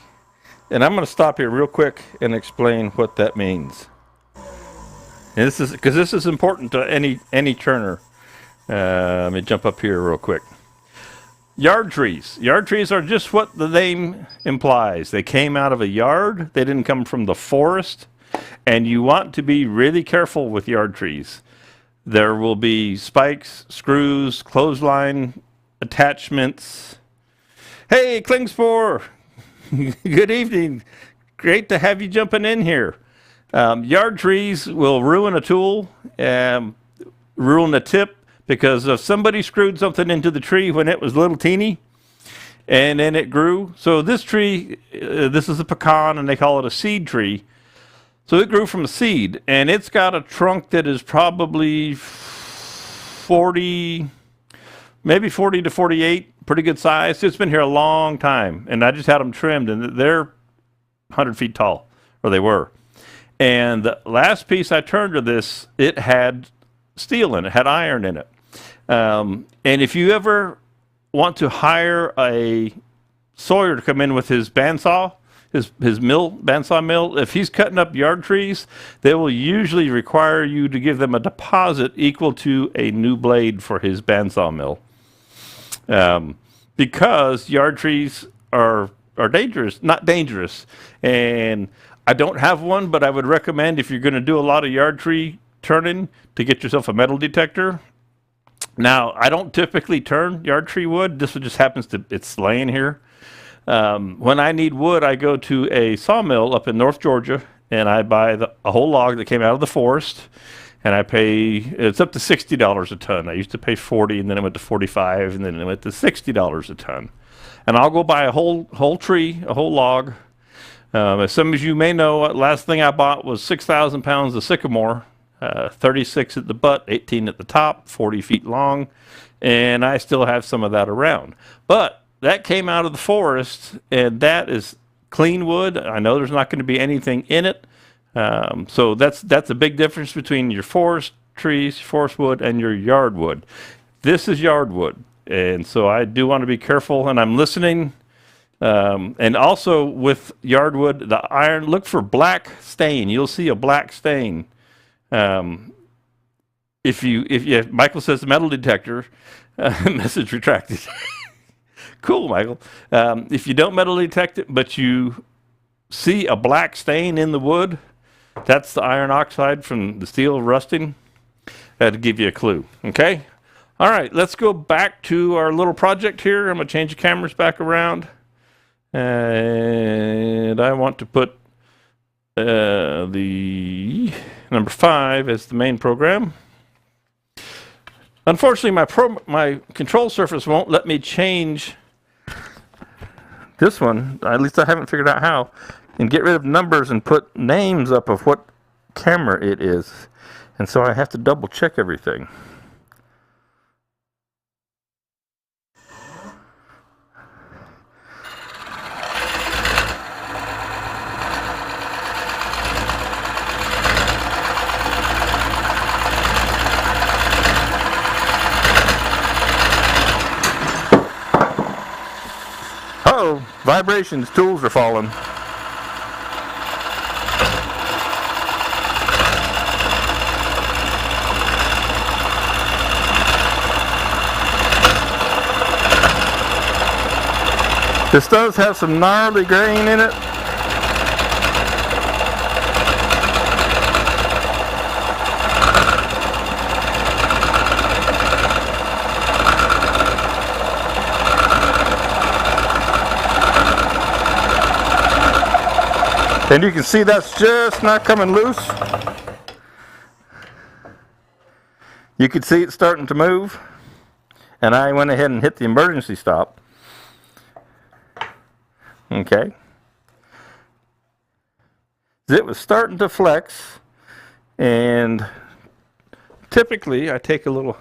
And I'm going to stop here real quick and explain what that means. And this is because this is important to any turner. Let me jump up here real quick. Yard trees. Yard trees are just what the name implies. They came out of a yard. They didn't come from the forest. And you want to be really careful with yard trees. There will be spikes, screws, clothesline attachments. Hey, Klingspor! Good evening. Great to have you jumping in here. Yard trees will ruin a tool, ruin a tip, because if somebody screwed something into the tree when it was little teeny, and then it grew. So this tree, this is a pecan, and they call it a seed tree. So it grew from a seed, and it's got a trunk that is probably 40, maybe 40 to 48, pretty good size. It's been here a long time, and I just had them trimmed, and they're 100 feet tall, or they were. And the last piece I turned to this, it had steel in it, had iron in it. And if you ever want to hire a sawyer to come in with his bandsaw, his bandsaw mill, if he's cutting up yard trees, they will usually require you to give them a deposit equal to a new blade for his bandsaw mill. Because yard trees are dangerous, not dangerous. And I don't have one, but I would recommend if you're going to do a lot of yard tree turning to get yourself a metal detector. Now, I don't typically turn yard tree wood. This one just happens to, it's laying here. When I need wood, I go to a sawmill up in North Georgia, and I buy a whole log that came out of the forest, and I pay, it's up to $60 a ton. I used to pay $40, and then it went to $45, and then it went to $60 a ton. And I'll go buy a whole tree, a whole log. As some of you may know, last thing I bought was 6,000 pounds of sycamore, 36 at the butt, 18 at the top, 40 feet long, and I still have some of that around. But that came out of the forest, and that is clean wood. I know there's not going to be anything in it. So that's a big difference between your forest trees, forest wood, and your yard wood. This is yard wood, and so I do want to be careful, and I'm listening. And also with yard wood, the iron, look for black stain. You'll see a black stain. If Michael says metal detector, message retracted. Cool, Michael. If you don't metal detect it, but you see a black stain in the wood, that's the iron oxide from the steel rusting. That'll give you a clue, okay? All right, let's go back to our little project here. I'm going to change the cameras back around. And I want to put the number 5 as the main program. Unfortunately, my control surface won't let me change this one. At least I haven't figured out how. And get rid of numbers and put names up of what camera it is. And so I have to double check everything. Uh-oh, vibrations, tools are falling. This does have some gnarly grain in it. And you can see that's just not coming loose. You can see it starting to move. And I went ahead and hit the emergency stop. Okay. It was starting to flex. And typically I take a little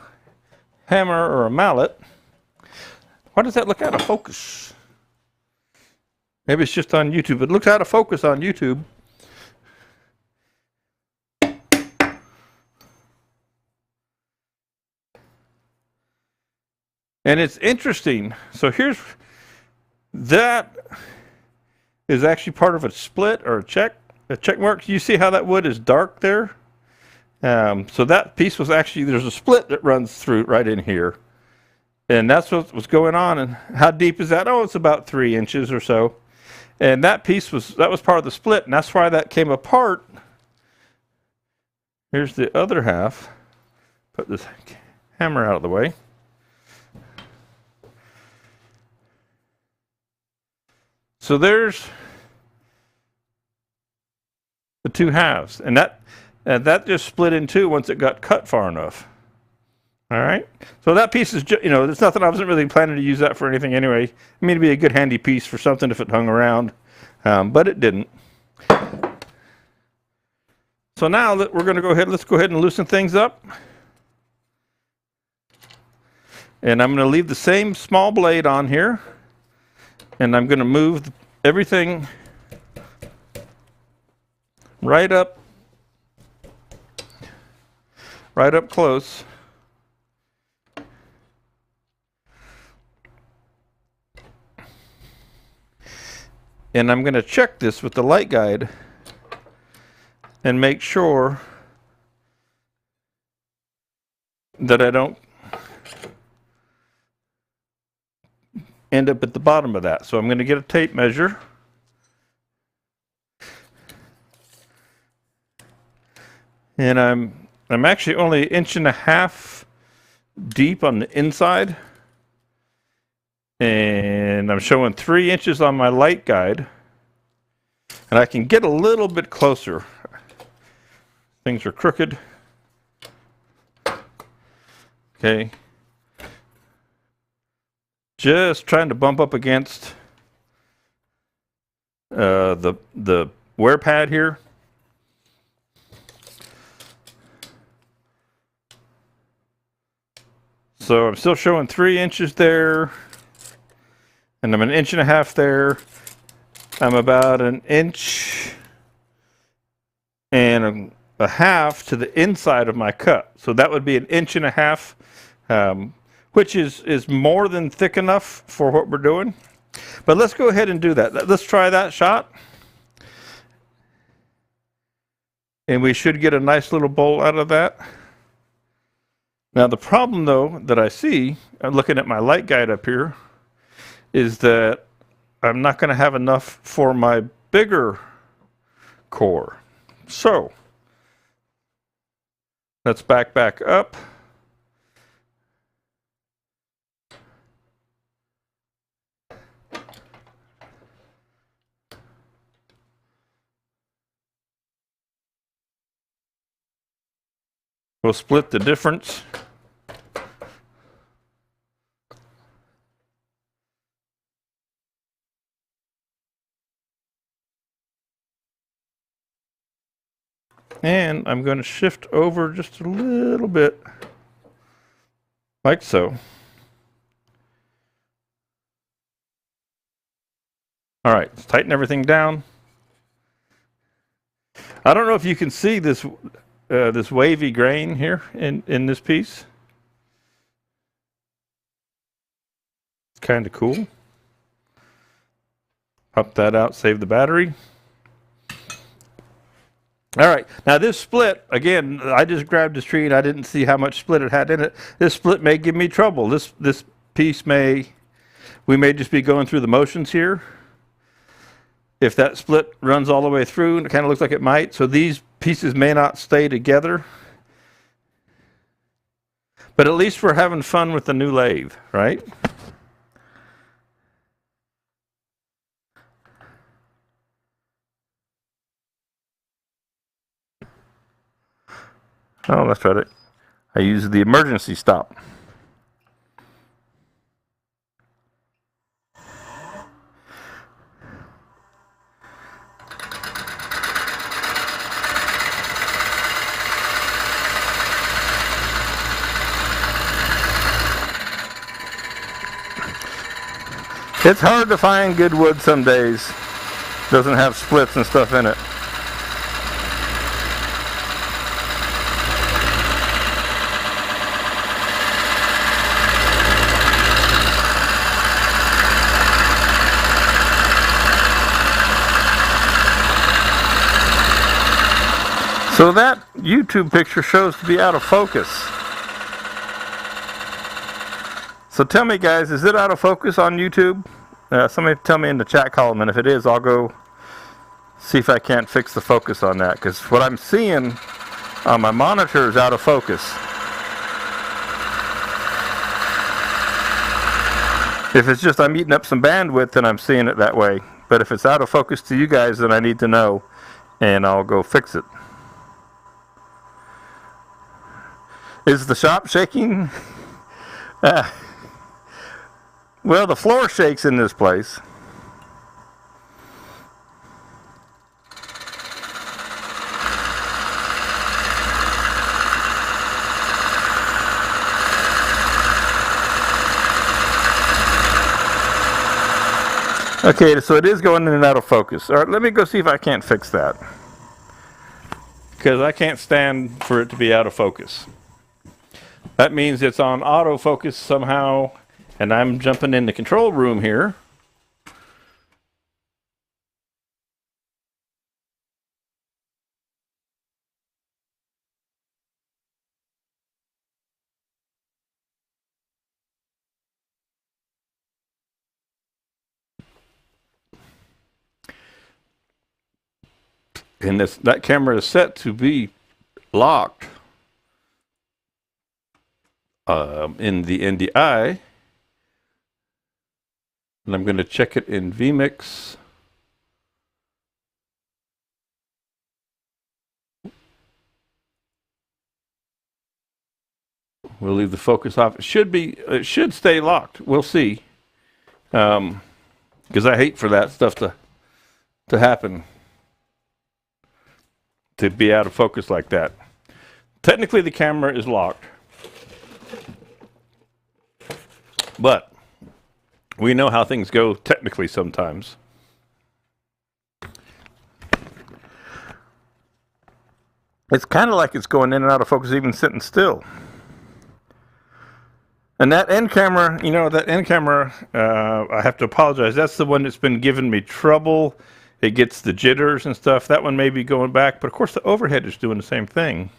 hammer or a mallet. Why does that look out of focus? Maybe it's just on YouTube. It looks out of focus on YouTube. And it's interesting. So that is actually part of a split or a check mark. You see how that wood is dark there? So that piece was actually, there's a split that runs through right in here. And that's what was going on. And how deep is that? Oh, it's about 3 inches or so. And that piece that was part of the split, and that's why that came apart. Here's the other half. Put this hammer out of the way. So there's the two halves, and that just split in two once it got cut far enough. All right. So that piece is, there's nothing. I wasn't really planning to use that for anything anyway. I mean, it'd be a good handy piece for something if it hung around, but it didn't. So now that we're going to go ahead, let's go ahead and loosen things up. And I'm going to leave the same small blade on here, and I'm going to move everything right up close. And I'm going to check this with the light guide and make sure that I don't end up at the bottom of that. So I'm going to get a tape measure. And I'm actually only 1.5 inches deep on the inside. And I'm showing 3 inches on my light guide. And I can get a little bit closer. Things are crooked. Okay. Just trying to bump up against the wear pad here. So I'm still showing 3 inches there. And I'm 1.5 inches there. I'm about 1.5 inches to the inside of my cut. So that would be 1.5 inches, which is more than thick enough for what we're doing. But let's go ahead and do that. Let's try that shot. And we should get a nice little bowl out of that. Now the problem though that I see, I'm looking at my light guide up here, is that I'm not going to have enough for my bigger core. So let's back up. We'll split the difference. And I'm going to shift over just a little bit, like so. All right, let's tighten everything down. I don't know if you can see this this wavy grain here in this piece. It's kind of cool. Pop that out, save the battery. All right, now this split, again, I just grabbed this tree and I didn't see how much split it had in it. This split may give me trouble. This piece we may just be going through the motions here. If that split runs all the way through, and it kind of looks like it might, so these pieces may not stay together. But at least we're having fun with the new lathe, right? Oh, that's right. I used the emergency stop. It's hard to find good wood some days. Doesn't have splits and stuff in it. So that YouTube picture shows to be out of focus. So tell me, guys, is it out of focus on YouTube? Somebody tell me in the chat column, and if it is, I'll go see if I can't fix the focus on that, because what I'm seeing on my monitor is out of focus. If it's just I'm eating up some bandwidth, then I'm seeing it that way. But if it's out of focus to you guys, then I need to know, and I'll go fix it. Is the shop shaking? Well, the floor shakes in this place. Okay, so it is going in and out of focus. All right, let me go see if I can't fix that, because I can't stand for it to be out of focus. That means it's on autofocus somehow, and I'm jumping in the control room here. And that camera is set to be locked in the NDI. And I'm going to check it in vMix. We'll leave the focus off. It should stay locked. We'll see. Because I hate for that stuff to happen. To be out of focus like that. Technically the camera is locked. But we know how things go technically sometimes. It's kind of like it's going in and out of focus even sitting still. And that end camera, you know, I have to apologize. That's the one that's been giving me trouble. It gets the jitters and stuff. That one may be going back, but of course the overhead is doing the same thing.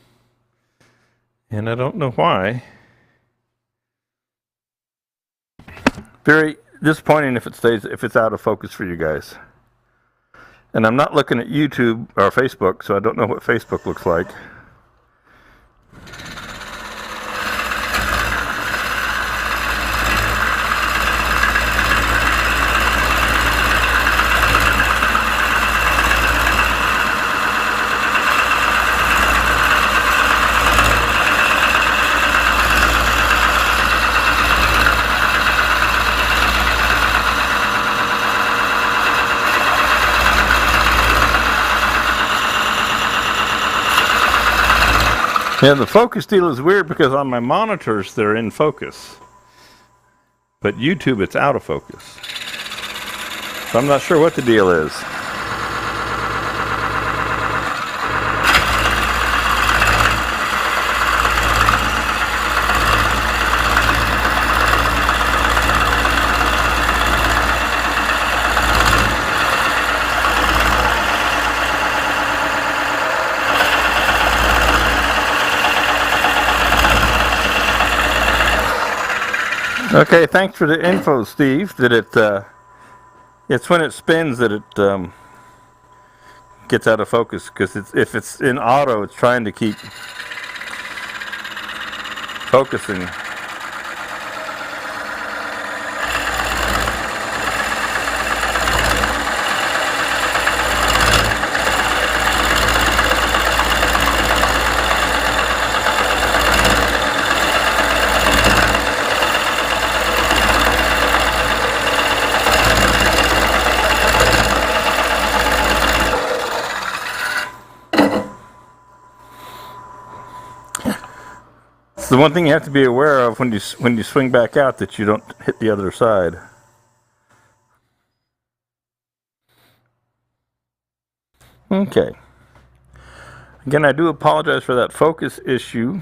And I don't know why. Very disappointing if it's out of focus for you guys. And I'm not looking at YouTube or Facebook, so I don't know what Facebook looks like. Yeah, the focus deal is weird because on my monitors they're in focus. But YouTube, it's out of focus. So I'm not sure what the deal is. Okay, thanks for the info, Steve. That it's when it spins that it gets out of focus, because if it's in auto, it's trying to keep focusing. The one thing you have to be aware of when you swing back out, that you don't hit the other side. Okay. Again, I do apologize for that focus issue.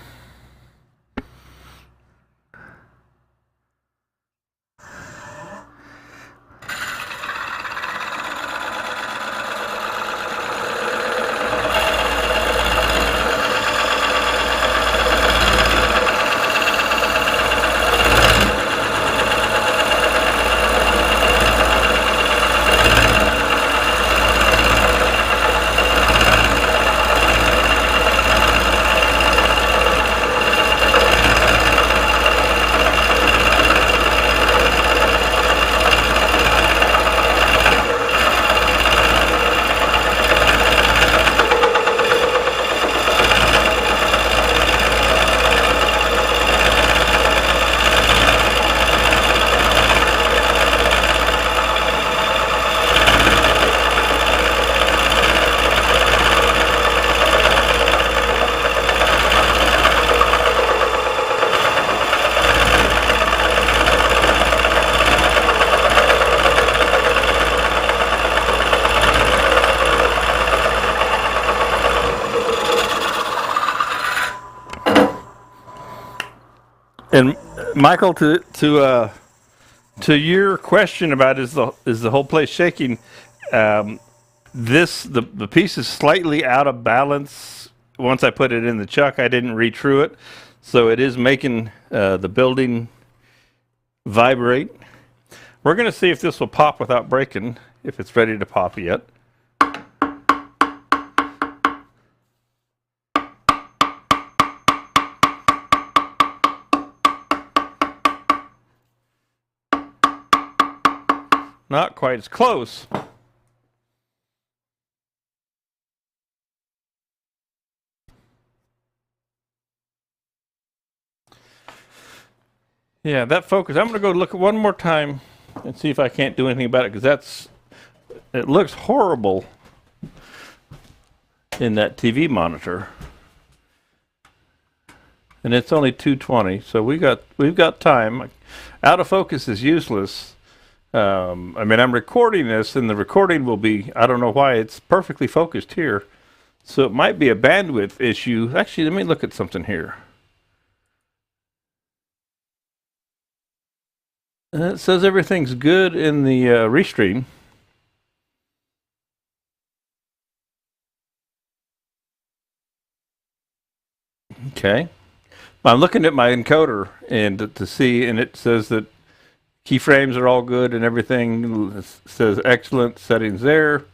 And Michael, to your question about is the whole place shaking? The piece is slightly out of balance. Once I put it in the chuck, I didn't retrue it, so it is making the building vibrate. We're going to see if this will pop without breaking, if it's ready to pop yet. Not quite as close. Yeah, that focus. I'm going to go look at one more time and see if I can't do anything about it, because it looks horrible in that TV monitor. And it's only 220, so we've got time. Out of focus is useless. I mean, I'm recording this, and the recording will be, I don't know why, it's perfectly focused here. So it might be a bandwidth issue. Actually, let me look at something here. It says everything's good in the restream. Okay. I'm looking at my encoder and to see, and it says that keyframes are all good and everything. It says excellent settings there.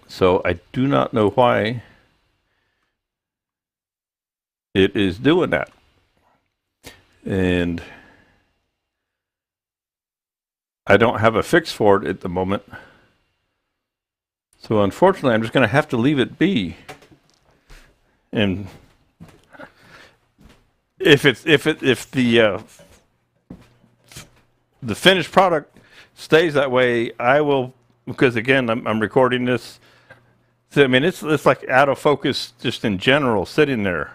So I do not know why it is doing that. And I don't have a fix for it at the moment. So unfortunately, I'm just going to have to leave it be. And if the finished product stays that way, I will, because again, I'm recording this. So, I mean, it's like out of focus just in general, sitting there.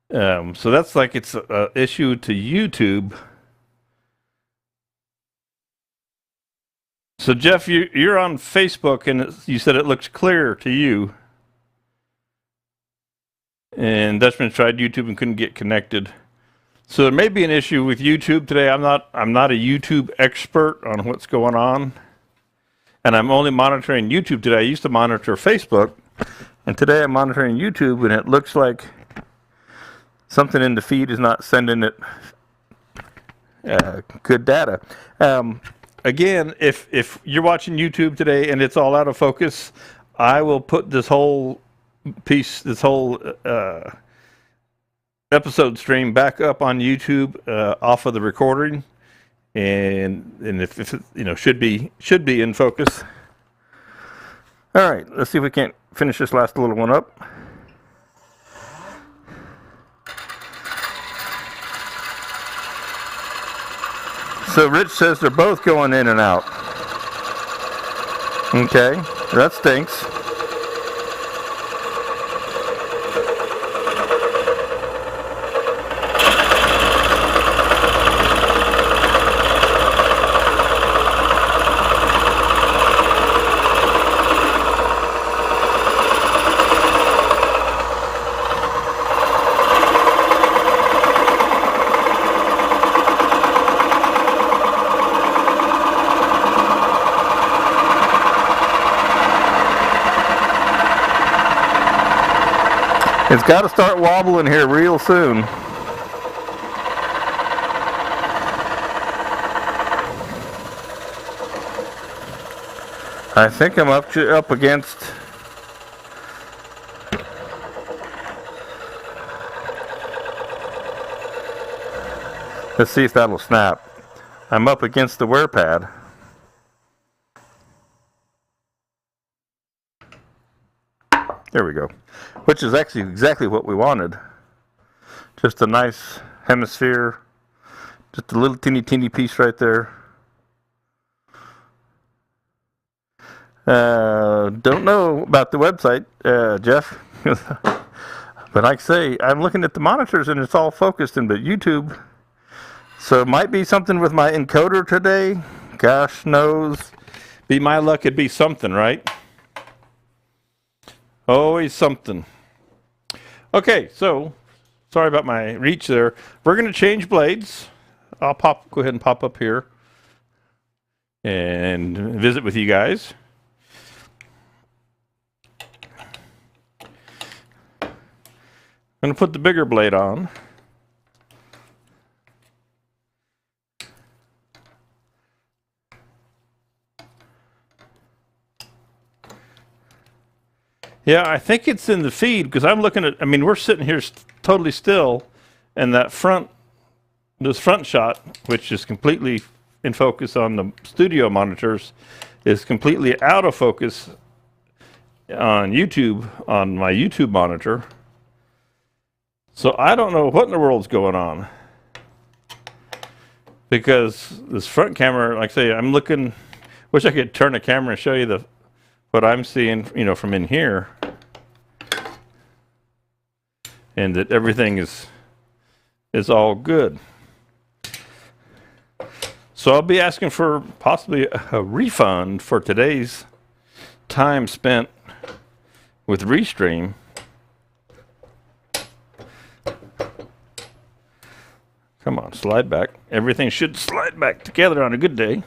So that's like it's an issue to YouTube. So Jeff, you're on Facebook, and you said it looks clear to you. And Dutchman tried YouTube and couldn't get connected. So there may be an issue with YouTube today. I'm not a YouTube expert on what's going on, and I'm only monitoring YouTube today. I used to monitor Facebook, and today I'm monitoring YouTube, and it looks like something in the feed is not sending it good data. Again, if you're watching YouTube today and it's all out of focus, I will put this whole piece, this whole episode stream back up on YouTube off of the recording, and if it, you know, should be in focus. All right, let's see if we can't finish this last little one up. So Rich says they're both going in and out. Okay, that stinks. It's got to start wobbling here real soon. I think I'm up against. Let's see if that'll snap. I'm up against the wear pad. There we go. Which is actually exactly what we wanted. Just a nice hemisphere. Just a little teeny piece right there. Don't know about the website, Jeff. But like I say, I'm looking at the monitors and it's all focused in but YouTube. So it might be something with my encoder today. Gosh knows. Be my luck, it'd be something, right? Always something. Okay, so sorry about my reach there. We're going to change blades. I'll go ahead and pop up here and visit with you guys. I'm going to put the bigger blade on. Yeah, I think it's in the feed because I'm looking at, I mean, we're sitting here totally still, and that this front shot, which is completely in focus on the studio monitors, is completely out of focus on YouTube, on my YouTube monitor. So I don't know what in the world's going on. Because this front camera, like I say, I'm looking, wish I could turn the camera and show you what I'm seeing, you know, from in here, and that everything is all good. So I'll be asking for possibly a refund for today's time spent with Restream. Come on, slide back. Everything should slide back together on a good day.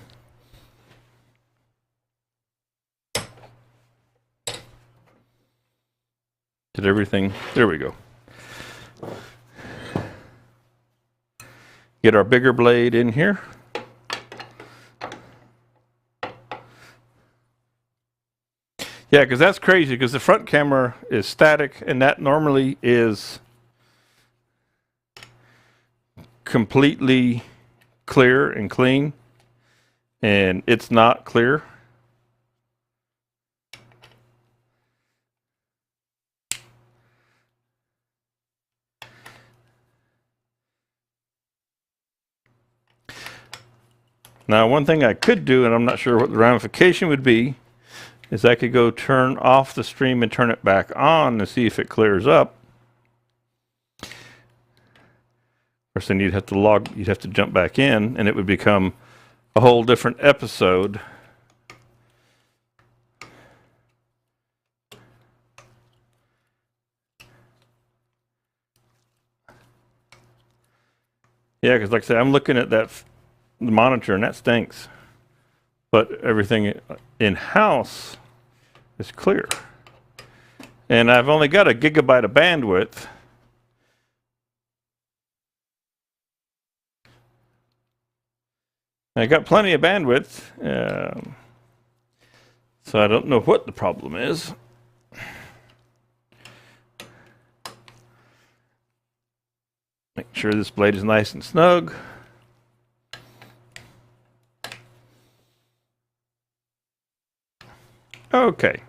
Did everything, there we go. Get our bigger blade in here. Yeah, because that's crazy, because the front camera is static, and that normally is completely clear and clean, and it's not clear. Now, one thing I could do, and I'm not sure what the ramification would be, is I could go turn off the stream and turn it back on to see if it clears up. First thing, you'd have to jump back in, and it would become a whole different episode. Yeah, because like I said, I'm looking at the monitor, and that stinks. But everything in-house is clear. And I've only got 1 gigabyte of bandwidth. I got plenty of bandwidth, so I don't know what the problem is. Make sure this blade is nice and snug. Okay.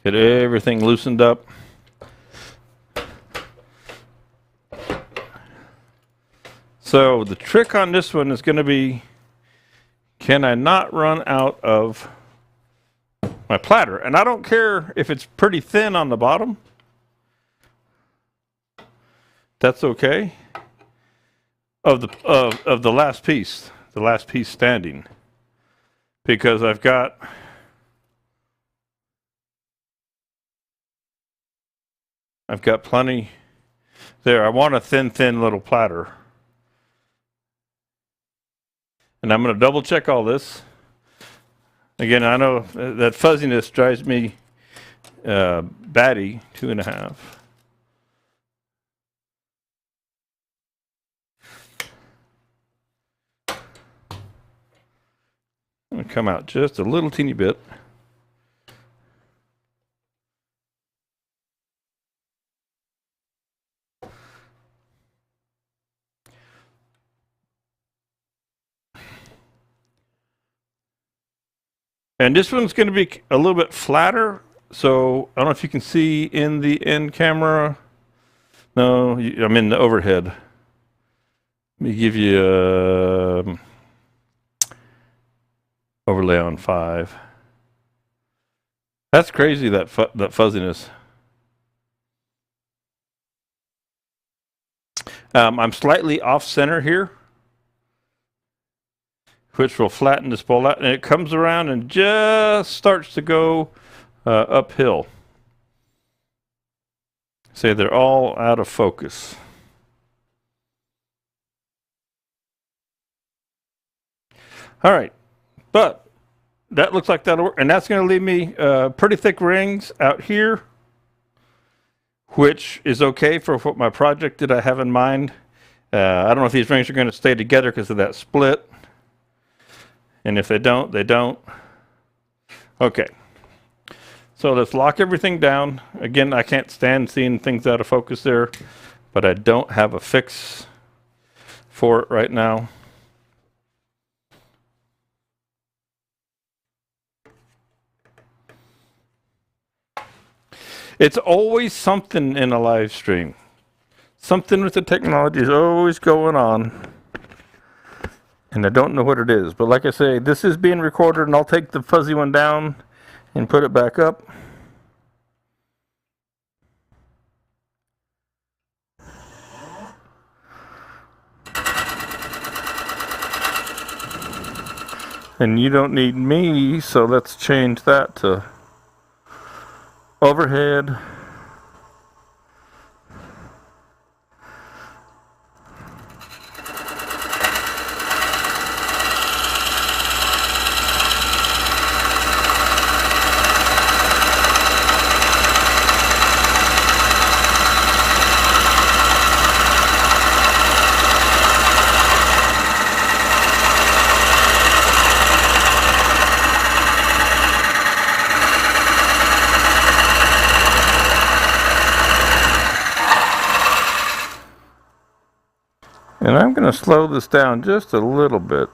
Get everything loosened up. So the trick on this one is going to be, can I not run out of my platter? And I don't care if it's pretty thin on the bottom. That's okay. Of the last piece standing, because I've got plenty there. I want a thin little platter. And I'm going to double check all this. Again, I know that fuzziness drives me batty, 2.5. I'm going to come out just a little teeny bit. And this one's going to be a little bit flatter, so I don't know if you can see in the end camera. No, I'm in the overhead. Let me give you a overlay on 5. That's crazy, that fuzziness. I'm slightly off center here, which will flatten this bowl out, and it comes around and just starts to go uphill. Say they're all out of focus. All right, but that looks like that'll work, and that's going to leave me pretty thick rings out here, which is okay for what my project that I have in mind. I don't know if these rings are going to stay together because of that split. And if they don't, they don't. Okay. So let's lock everything down. Again, I can't stand seeing things out of focus there, but I don't have a fix for it right now. It's always something in a live stream. Something with the technology is always going on. And I don't know what it is, but like I say, this is being recorded, and I'll take the fuzzy one down and put it back up. And you don't need me, so let's change that to overhead. And I'm going to slow this down just a little bit.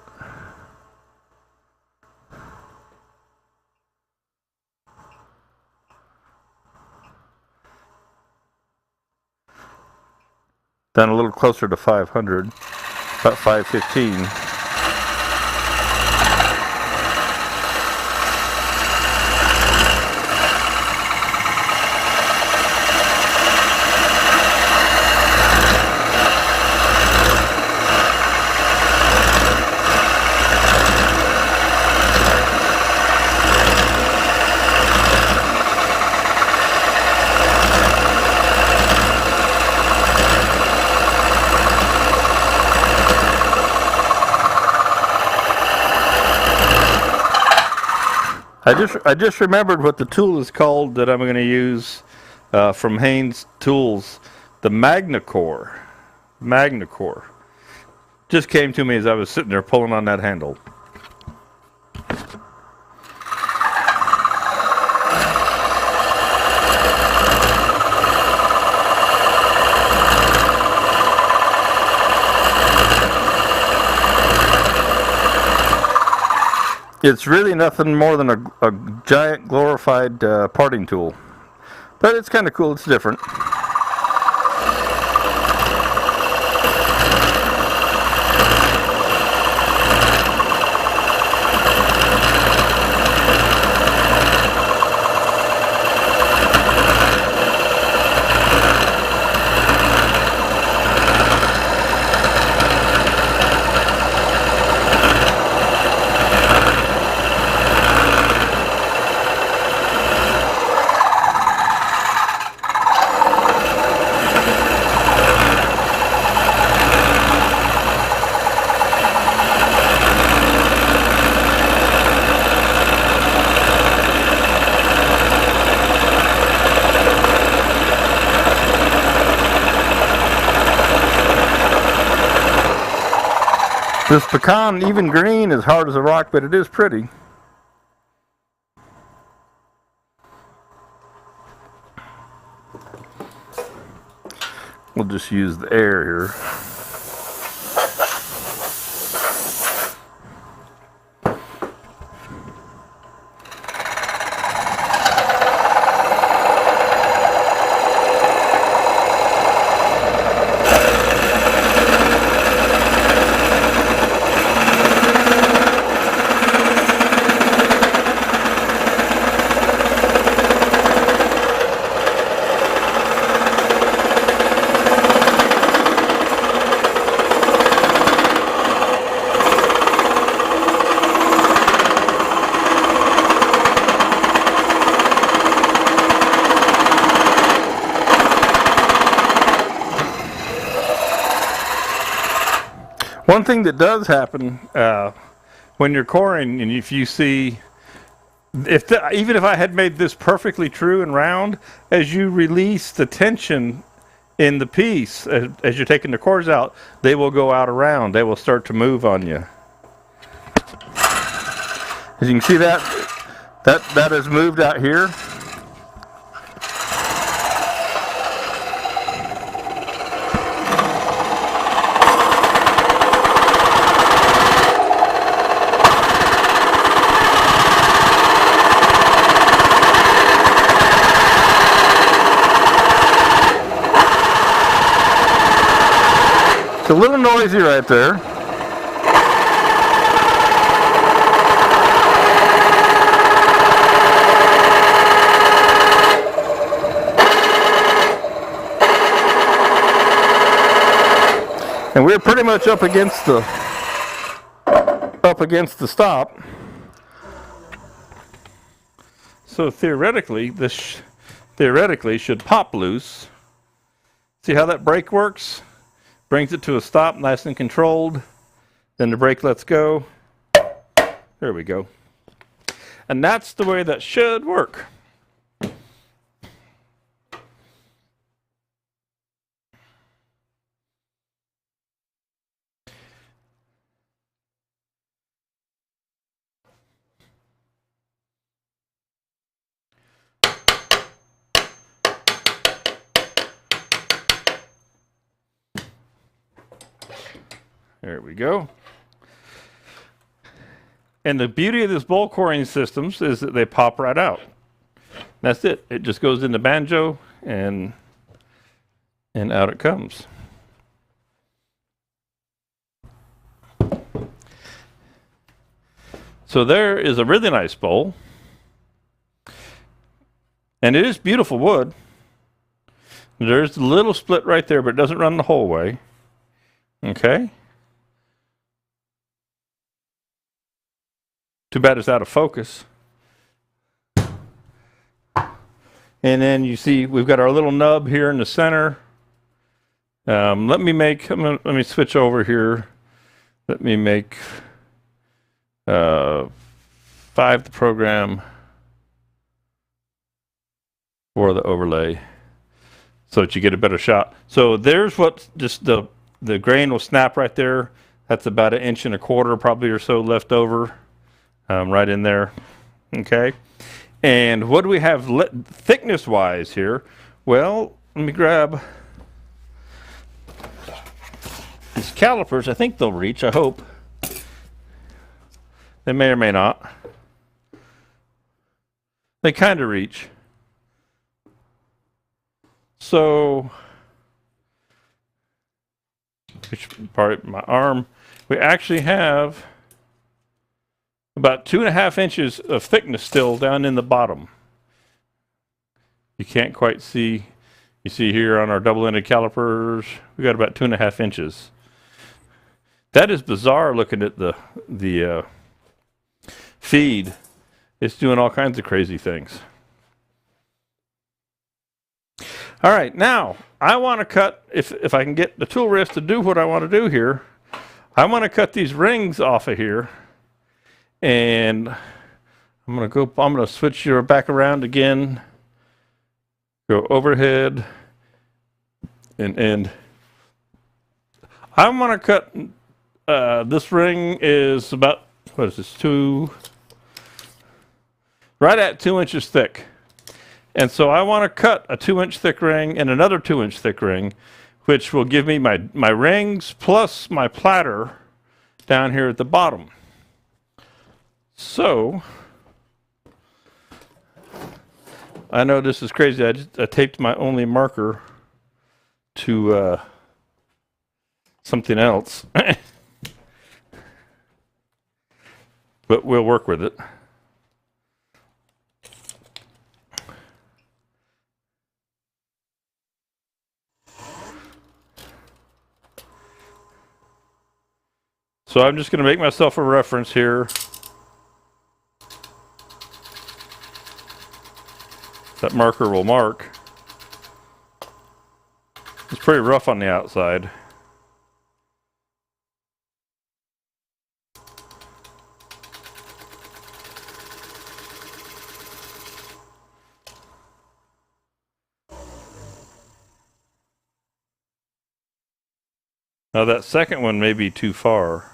Down a little closer to 500, about 515. I just remembered what the tool is called that I'm going to use from Haynes Tools, the MagnaCore. MagnaCore. Just came to me as I was sitting there pulling on that handle. It's really nothing more than a giant glorified parting tool. But it's kind of cool, it's different. This Pecan, even green, is hard as a rock, but it is pretty. We'll just use the air here. One thing that does happen when you're coring, and if you see, even if I had made this perfectly true and round, as you release the tension in the piece, as you're taking the cores out, they will go out around. They will start to move on you. As you can see, that has moved out here. It's a little noisy right there. And we're pretty much up against the stop. So theoretically, this should pop loose. See how that brake works? Brings it to a stop, nice and controlled. Then the brake lets go. There we go. And that's the way that should work. There we go. And the beauty of this bowl coring systems is that they pop right out. That's it. It just goes in the banjo and out it comes. So there is a really nice bowl. And it is beautiful wood. There's a little split right there, but it doesn't run the whole way. Okay. Too bad it's out of focus. And then you see we've got our little nub here in the center. Let me switch over here. Let me make 5 the program. for the overlay so that you get a better shot. So there's what just the grain will snap right there. That's about 1.25 inches probably or so left over right in there. Okay. And what do we have thickness wise here? Well, let me grab these calipers. I think they'll reach, I hope. They may or may not. They kind of reach. So, which part of my arm? We actually have about 2.5 inches of thickness still down in the bottom. You can't quite see. You see here on our double-ended calipers, we got about 2.5 inches. That is bizarre looking at the feed. It's doing all kinds of crazy things. All right, now I want to cut, if I can get the tool wrist to do what I want to do here, I want to cut these rings off of here. And I'm going to switch your back around again. Go overhead. And I want to cut, this ring is about, what is this, right at 2 inches thick. And so I want to cut a 2-inch thick ring and another 2-inch thick ring, which will give me my rings plus my platter down here at the bottom. So, I know this is crazy. I taped my only marker to something else. But we'll work with it. So I'm just going to make myself a reference here. That marker will mark. It's pretty rough on the outside. Now that second one may be too far.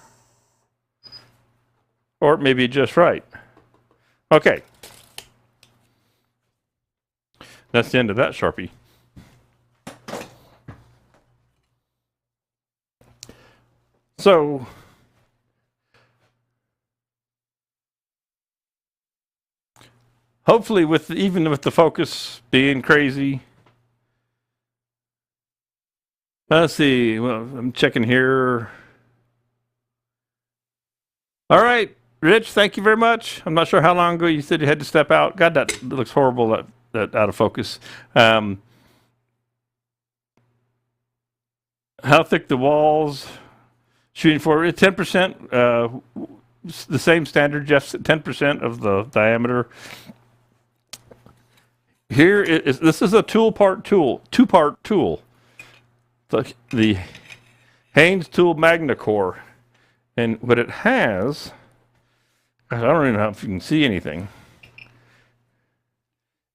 Or maybe just right. Okay. That's the end of that Sharpie. So, hopefully even with the focus being crazy. Let's see, well, I'm checking here. All right, Rich, thank you very much. I'm not sure how long ago you said you had to step out. God, that looks horrible, that out of focus. How thick the walls? Shooting for 10%, the same standard, Jeff, 10% of the diameter. Here this is a two-part tool. The Haynes Tool Magna Core. And what it has, I don't even know if you can see anything.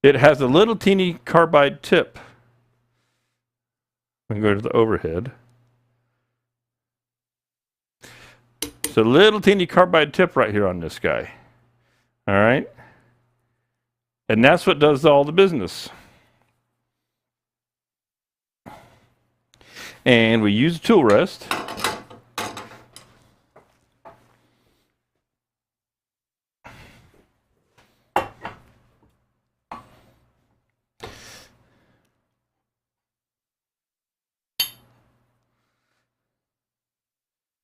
It has a little teeny carbide tip. We can go to the overhead. It's a little teeny carbide tip right here on this guy. All right. And that's what does all the business. And we use a tool rest.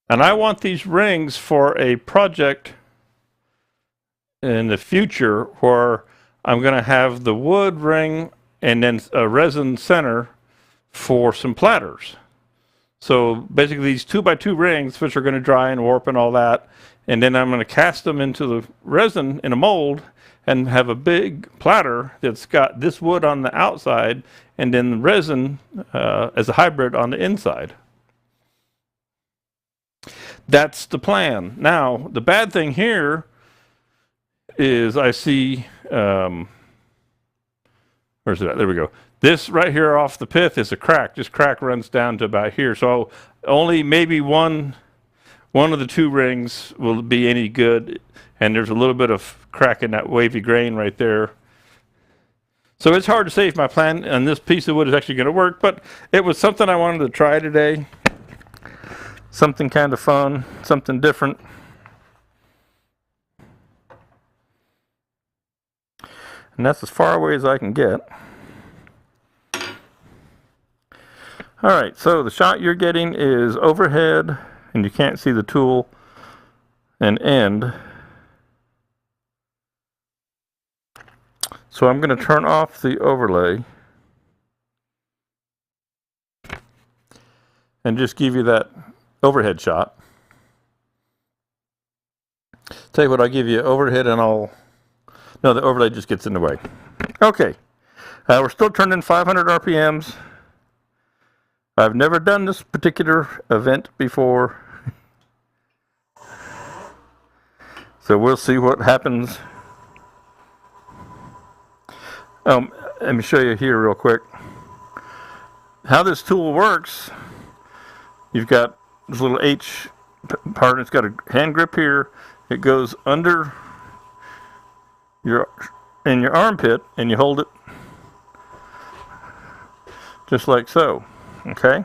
And I want these rings for a project in the future where I'm going to have the wood ring and then a resin center for some platters. So basically these 2x2 rings, which are going to dry and warp and all that, and then I'm going to cast them into the resin in a mold and have a big platter that's got this wood on the outside and then the resin as a hybrid on the inside. That's the plan. Now, the bad thing here is I see, where's it at? There we go. This right here off the pith is a crack. This crack runs down to about here. So only maybe one of the 2 rings will be any good. And there's a little bit of crack in that wavy grain right there. So it's hard to say if my plan on this piece of wood is actually going to work, but it was something I wanted to try today. Something kind of fun, something different. And that's as far away as I can get. Alright, so the shot you're getting is overhead, and you can't see the tool and end. So I'm going to turn off the overlay and just give you that overhead shot. Tell you what, I'll give you overhead and no, the overlay just gets in the way. Okay, we're still turning 500 RPMs. I've never done this particular event before, so we'll see what happens. Let me show you here real quick how this tool works. You've got this little H part. It's got a hand grip here. It goes under your armpit, and you hold it just like so. Okay,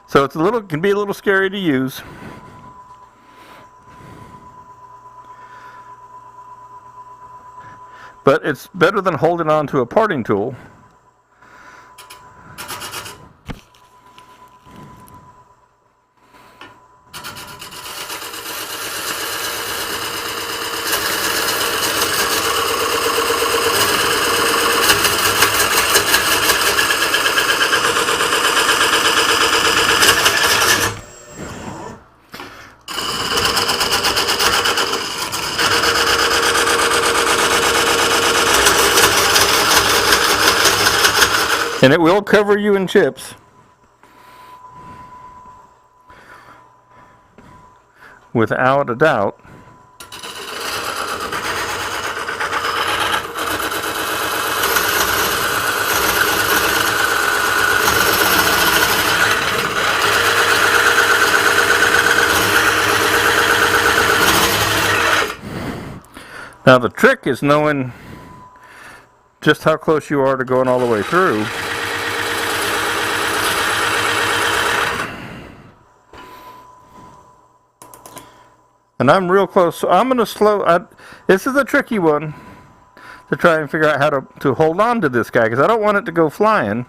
so it's can be a little scary to use. But it's better than holding on to a parting tool. And it will cover you in chips. Without a doubt. Now the trick is knowing just how close you are to going all the way through. And I'm real close, so I'm going to this is a tricky one to try and figure out how to hold on to this guy, because I don't want it to go flying,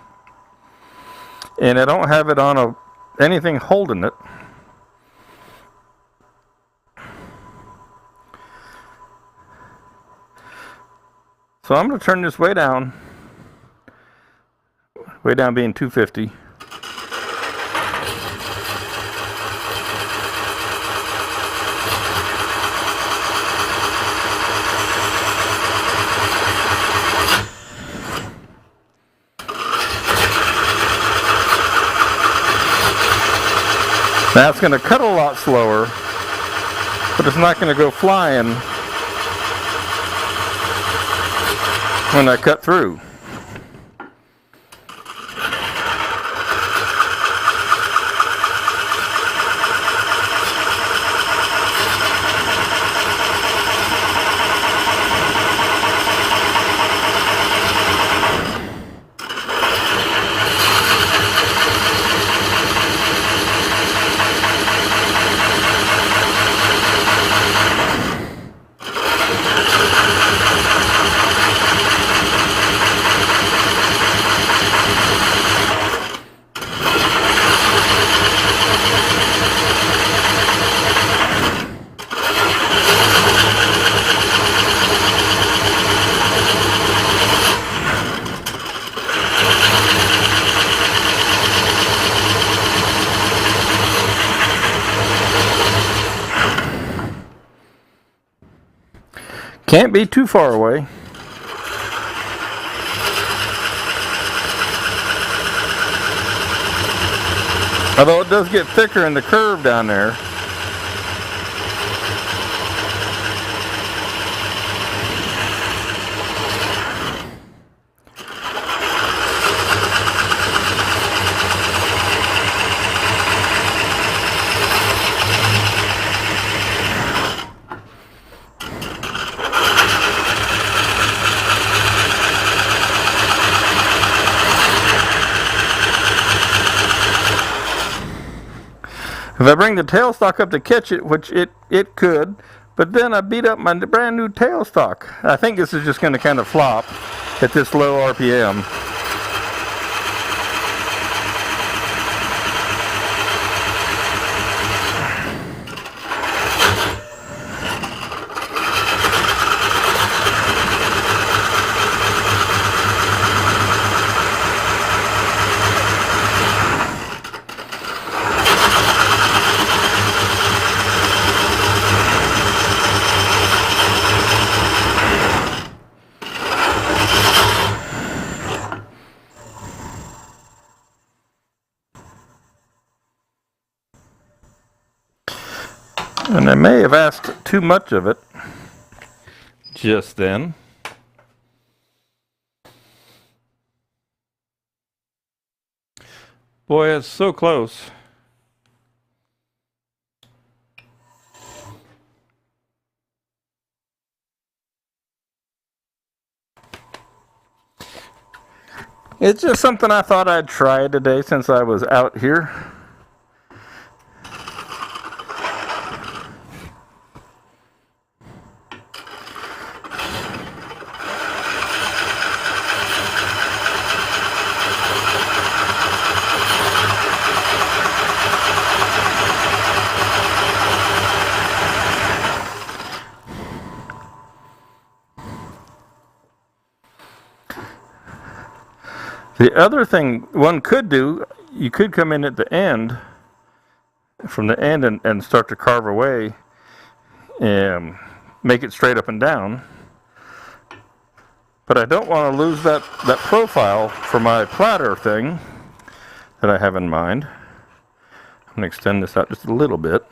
and I don't have it on anything holding it. So I'm going to turn this way down being 250. Now it's going to cut a lot slower, but it's not going to go flying when I cut through. Can't be too far away. Although it does get thicker in the curve down there. I bring the tailstock up to catch it, which it could, but then I beat up my brand new tailstock. I think this is just going to kind of flop at this low RPM. And I may have asked too much of it just then. Boy, it's so close. It's just something I thought I'd try today since I was out here. The other thing one could do, you could come in at the end, from the end, and start to carve away and make it straight up and down. But I don't want to lose that profile for my platter thing that I have in mind. I'm going to extend this out just a little bit.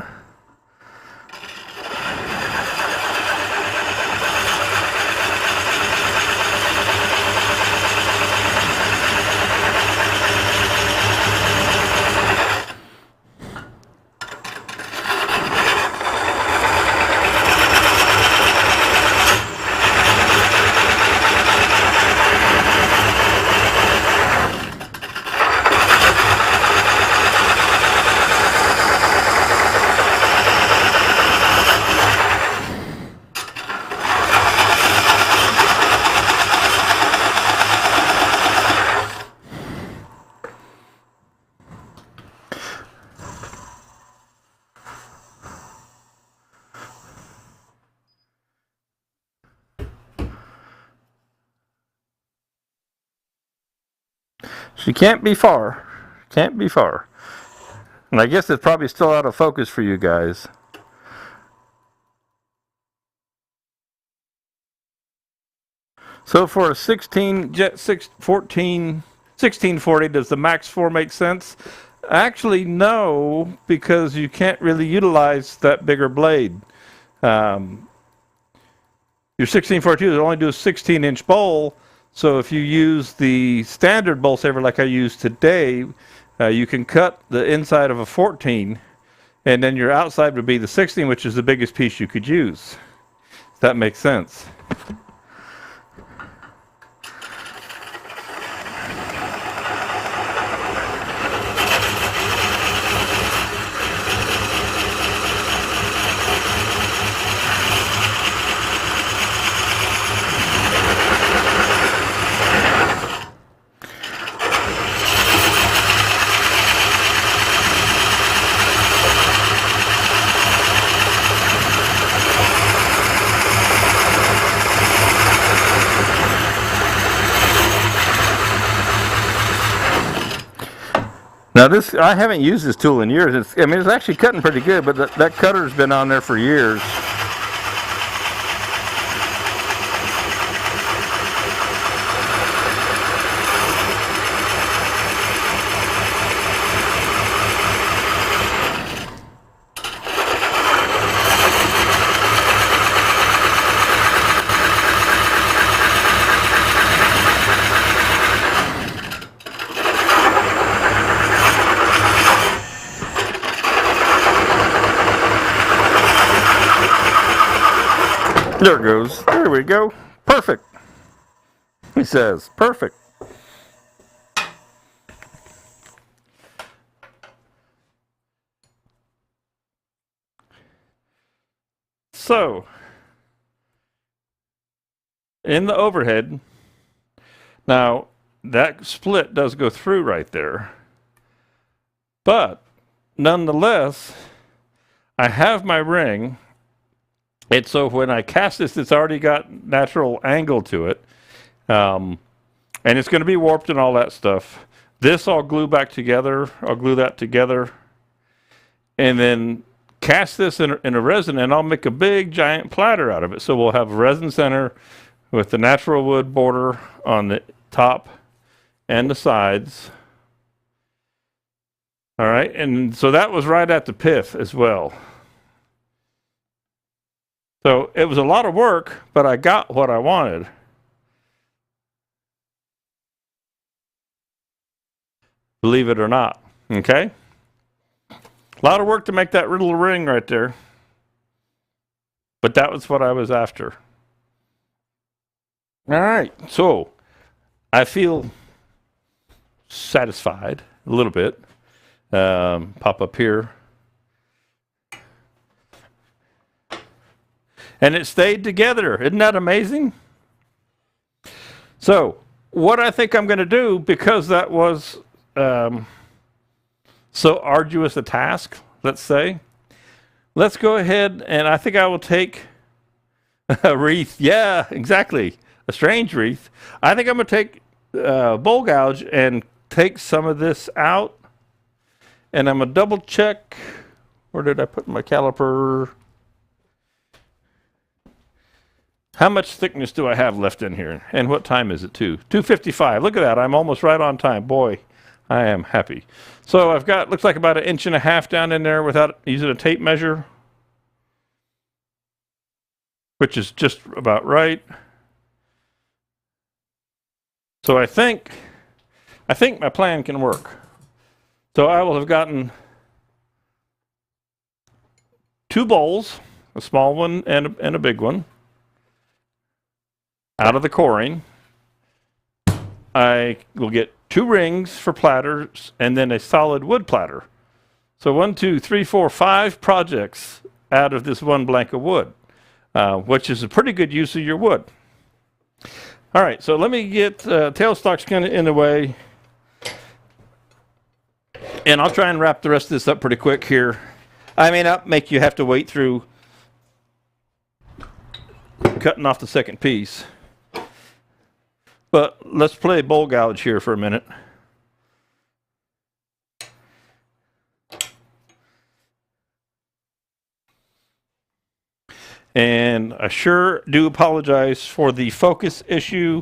She can't be far. Can't be far. And I guess it's probably still out of focus for you guys. So for a 1640, does the Max 4 make sense? Actually, no, because you can't really utilize that bigger blade. Your 1642 only do a 16-inch bowl. So if you use the standard Bowlsaver like I use today, you can cut the inside of a 14, and then your outside would be the 16, which is the biggest piece you could use. If that makes sense. Now this, I haven't used this tool in years. I mean, it's actually cutting pretty good, but that cutter's been on there for years. There it goes. There we go. Perfect. He says, perfect. So, in the overhead, now that split does go through right there, but nonetheless, I have my ring. And so when I cast this, it's already got natural angle to it. And it's going to be warped and all that stuff. This I'll glue back together. I'll glue that together. And then cast this in a resin, and I'll make a big giant platter out of it. So we'll have a resin center with the natural wood border on the top and the sides. All right, and so that was right at the pith as well. So it was a lot of work, but I got what I wanted. Believe it or not, okay? A lot of work to make that little ring right there. But that was what I was after. All right, so I feel satisfied a little bit. Pop up here. And it stayed together. Isn't that amazing? So what I think I'm going to do, because that was so arduous a task, let's say, let's go ahead and I think I will take a wreath. Yeah, exactly. A strange wreath. I think I'm going to take bowl gouge and take some of this out. And I'm going to double check. Where did I put my caliper? How much thickness do I have left in here? And what time is it too? 2:55. Look at that. I'm almost right on time. Boy, I am happy. So I've got, looks like about 1.5 inches down in there without using a tape measure, which is just about right. So I think my plan can work. So I will have gotten 2 bowls, a small one and a big one, out of the coring. I will get 2 rings for platters and then a solid wood platter. So 1, 2, 3, 4, 5 projects out of this one blank of wood, which is a pretty good use of your wood. All right, so let me get tailstocks kind of in the way. And I'll try and wrap the rest of this up pretty quick here. I may not make you have to wait through cutting off the second piece. But let's play bowl gouge here for a minute. And I sure do apologize for the focus issue.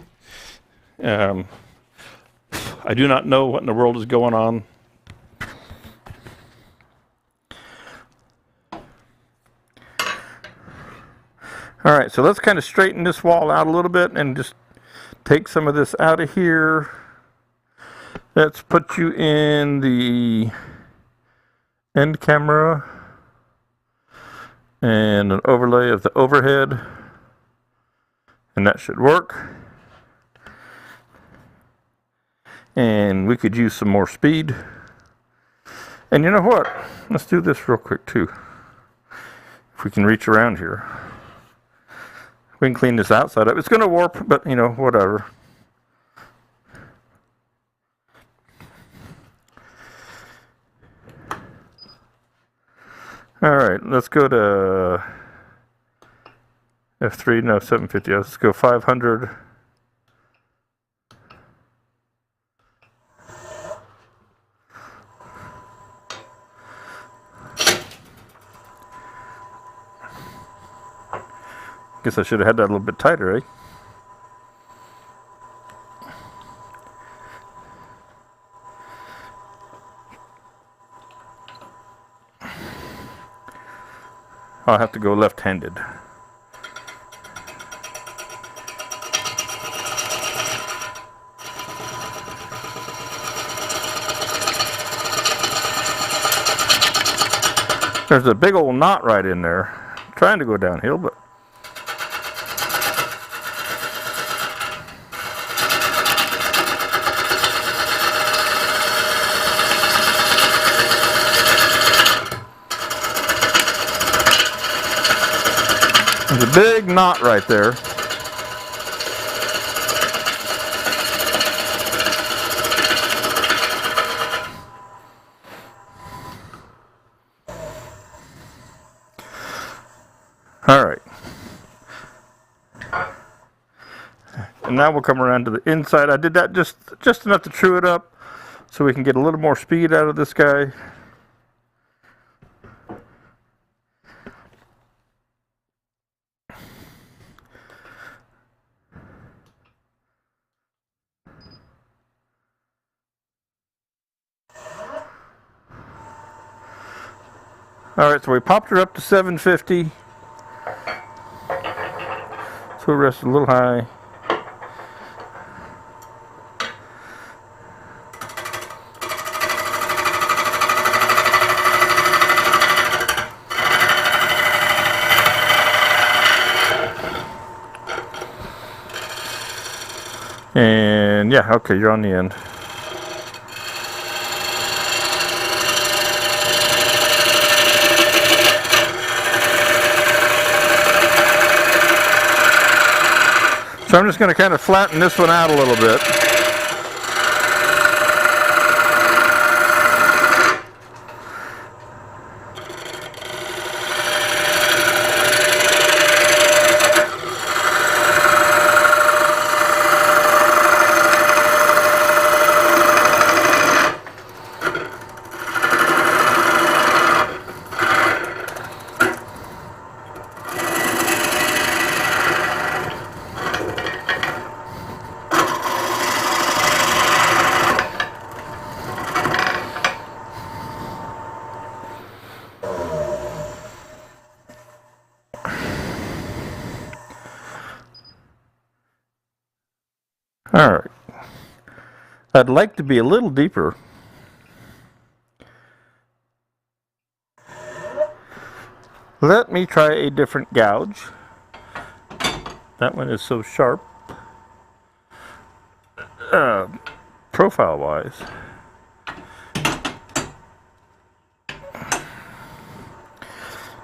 I do not know what in the world is going on. All right, so let's kind of straighten this wall out a little bit and just take some of this out of here. Let's put you in the end camera and an overlay of the overhead, and that should work. And we could use some more speed. And you know what? Let's do this real quick too. If we can reach around here. We can clean this outside up. It's going to warp, but you know, whatever. All right, let's go to F3, no, 750. Let's go 500. Guess I should have had that a little bit tighter, eh? I'll have to go left-handed. There's a big old knot right in there. I'm trying to go downhill, but There's a big knot right there. All right. And now we'll come around to the inside. I did that just enough to true it up so we can get a little more speed out of this guy. All right, so we popped her up to 750. So we rested a little high. And yeah, okay, you're on the end. So I'm just going to kind of flatten this one out a little bit. All right. I'd like to be a little deeper. Let me try a different gouge. That one is so sharp. Profile-wise.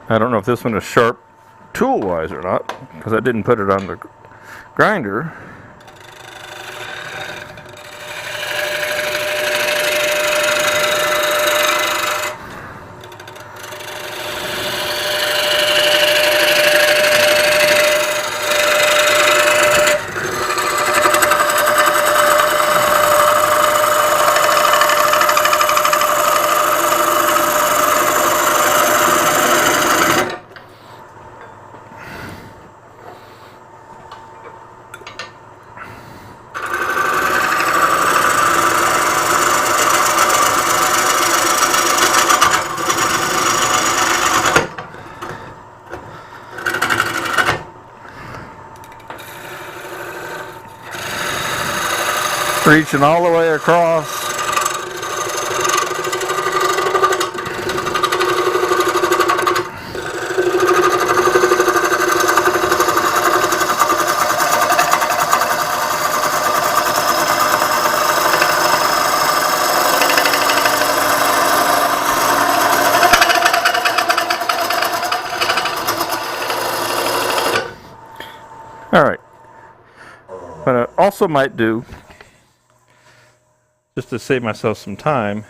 I don't know if this one is sharp tool-wise or not, because I didn't put it on the grinder. Reaching all the way across. All right. What I also might do, just to save myself some time,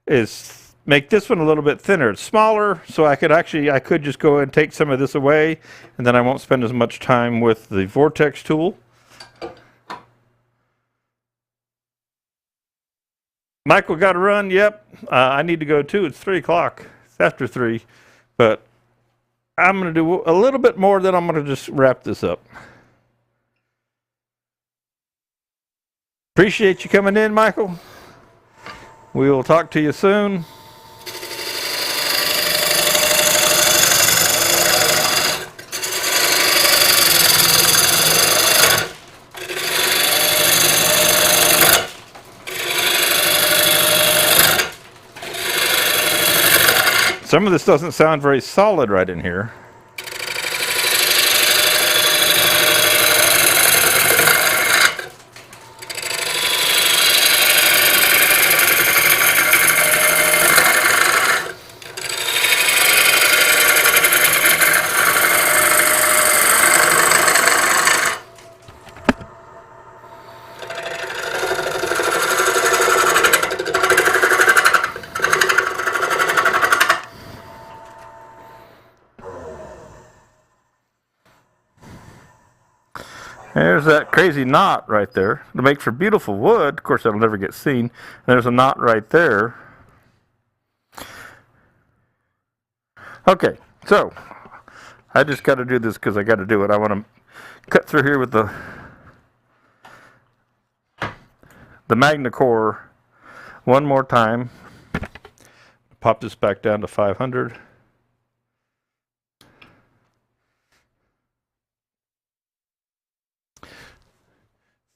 is make this one a little bit thinner. It's smaller, so I could just go and take some of this away, and then I won't spend as much time with the vortex tool. Michael, got to run. Yep, I need to go too. It's 3 o'clock. It's after 3, but I'm going to do a little bit more, then I'm going to just wrap this up. Appreciate you coming in, Michael. We will talk to you soon. Some of this doesn't sound very solid right in here. There's that crazy knot right there to make for beautiful wood. Of course, that'll never get seen. There's a knot right there. Okay, so I just got to do this because I got to do it. I want to cut through here with the Magna Core one more time. Pop this back down to 500.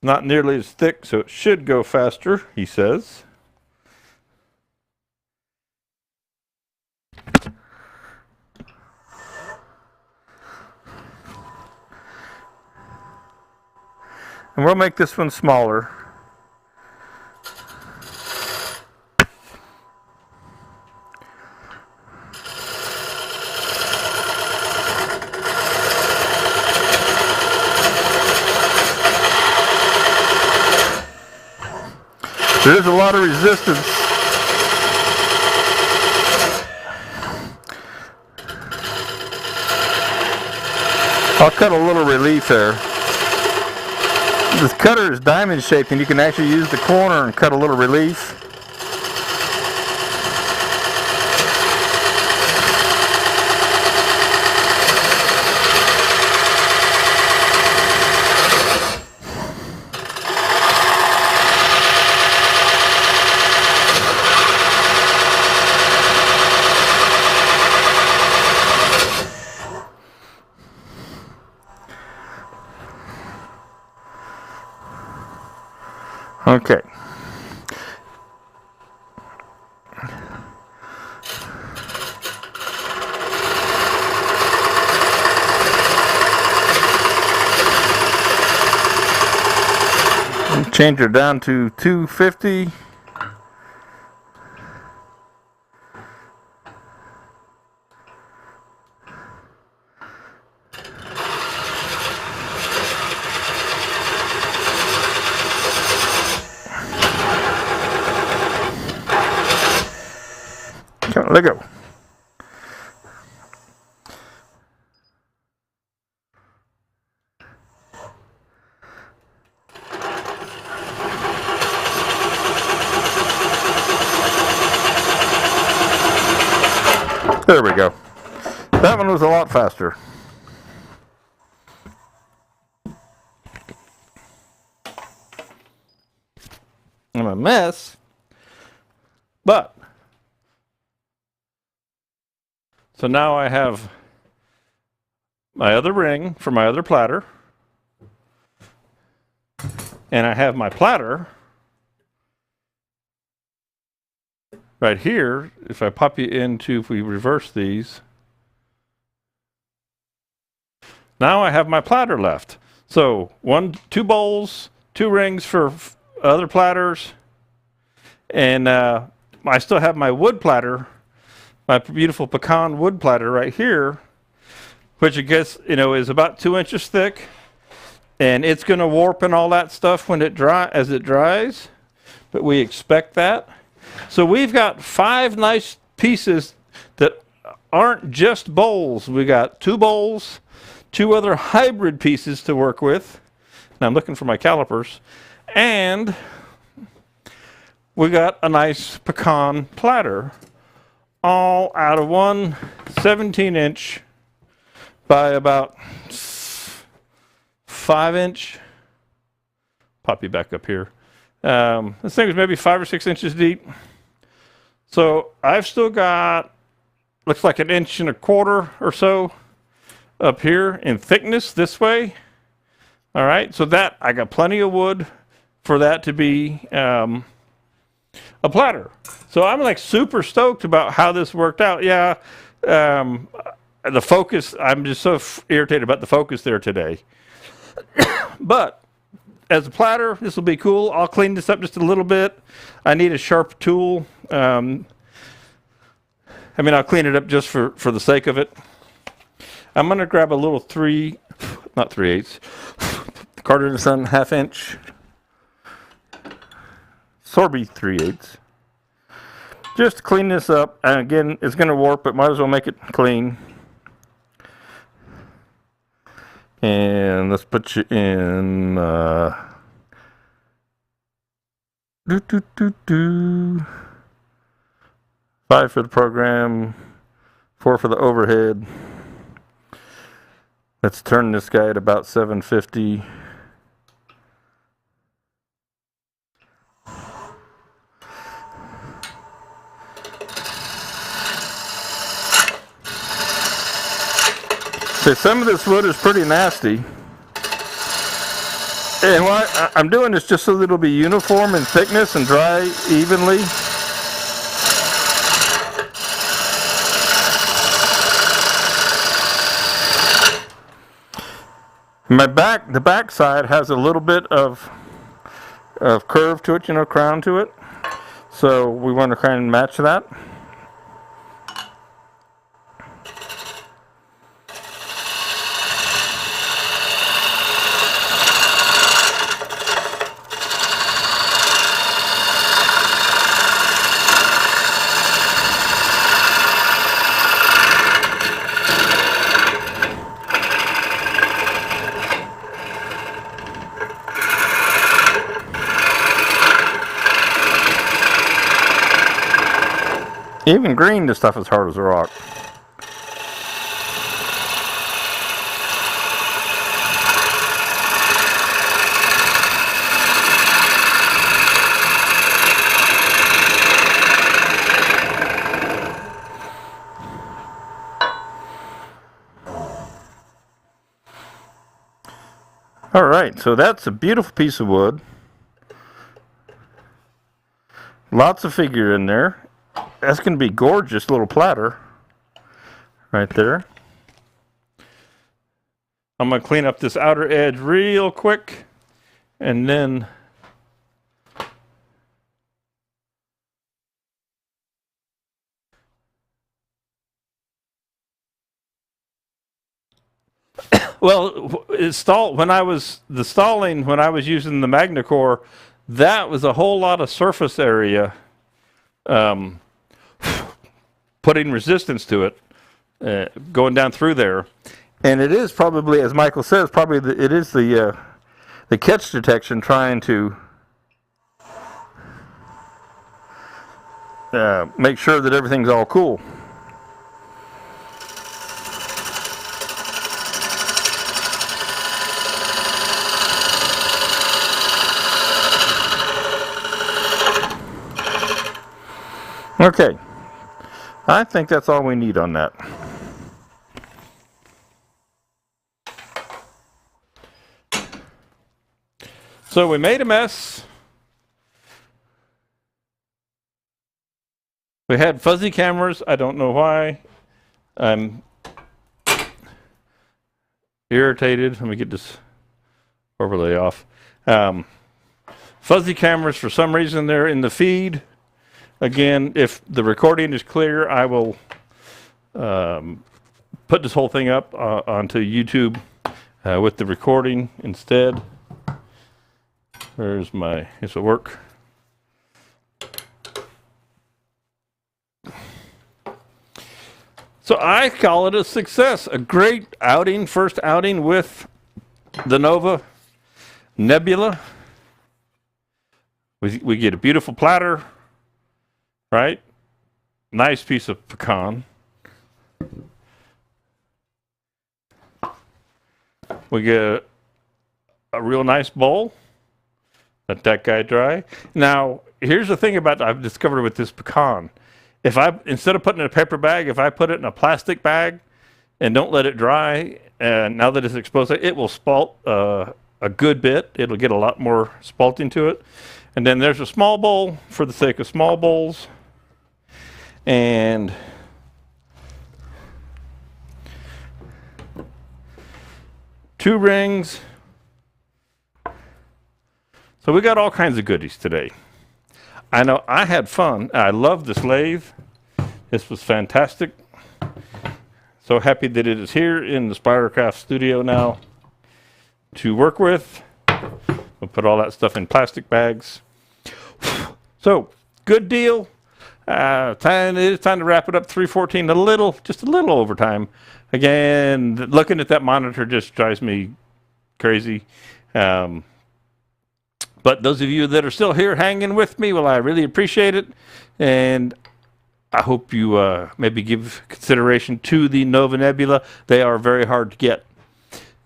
Not nearly as thick, so it should go faster, he says. And we'll make this one smaller. There's a lot of resistance. I'll cut a little relief there. This cutter is diamond shaped and you can actually use the corner and cut a little relief. Okay. Change her down to 250. Let go. There we go. That one was a lot faster. I'm a mess, but so now I have my other ring for my other platter, and I have my platter right here. If I pop you into, if we reverse these, now I have my platter left. So two bowls, two rings for other platters, and I still have my wood platter, my beautiful pecan wood platter right here, which I guess, is about 2 inches thick, and it's going to warp and all that stuff when it dries, but we expect that. So we've got 5 nice pieces that aren't just bowls. We got 2 bowls, 2 other hybrid pieces to work with. Now I'm looking for my calipers, and we got a nice pecan platter, all out of one 17-inch by about 5-inch. Pop you back up here. This thing was maybe 5 or 6 inches deep. So I've still got, looks like 1.25 inches or so up here in thickness this way. All right, so that I got plenty of wood for that to be a platter. So I'm like super stoked about how this worked out. Yeah, the focus, I'm just so irritated about the focus there today. But as a platter, this will be cool. I'll clean this up just a little bit. I need a sharp tool. I'll clean it up just for the sake of it. I'm going to grab a little 3/8, Carter & Son 1/2 inch Sorby 3/8. Just to clean this up. And again, it's going to warp, but might as well make it clean. And let's put you in 5 for the program, 4 for the overhead. Let's turn this guy at about 750. So some of this wood is pretty nasty. And what I'm doing is just so that it'll be uniform in thickness and dry evenly. The back side has a little bit of curve to it, you know, crown to it. So we want to kind of match that. Even green, this stuff is hard as a rock. All right, so that's a beautiful piece of wood. Lots of figure in there. That's going to be gorgeous little platter right there. I'm going to clean up this outer edge real quick, and then well, when I was using the MagnaCore, that was a whole lot of surface area. Putting resistance to it, going down through there, and it is probably, as Michael says, it is the catch detection trying to make sure that everything's all cool. Okay. I think that's all we need on that. So we made a mess. We had fuzzy cameras. I don't know why. I'm irritated. Let me get this overlay off. Fuzzy cameras, for some reason, they're in the feed. Again, if the recording is clear, I will put this whole thing up onto YouTube with the recording instead. This will work. So I call it a success, a great outing, first outing with the NOVA Nebula. We get a beautiful platter. Right? Nice piece of pecan. We get a real nice bowl. Let that guy dry. Now, here's the thing I've discovered with this pecan. Instead of putting it in a paper bag, if I put it in a plastic bag and don't let it dry, and now that it's exposed, it will spalt a good bit. It'll get a lot more spalting to it. And then there's a small bowl for the sake of small bowls. And two rings. So we got all kinds of goodies today. I know I had fun. I love this lathe. This was fantastic. So happy that it is here in the Spiracraft studio now to work with. We'll put all that stuff in plastic bags. So, good deal. It is time to wrap it up. 3:14, just a little overtime. Again, looking at that monitor just drives me crazy. But those of you that are still here hanging with me, well, I really appreciate it. And I hope you maybe give consideration to the NOVA Nebula. They are very hard to get.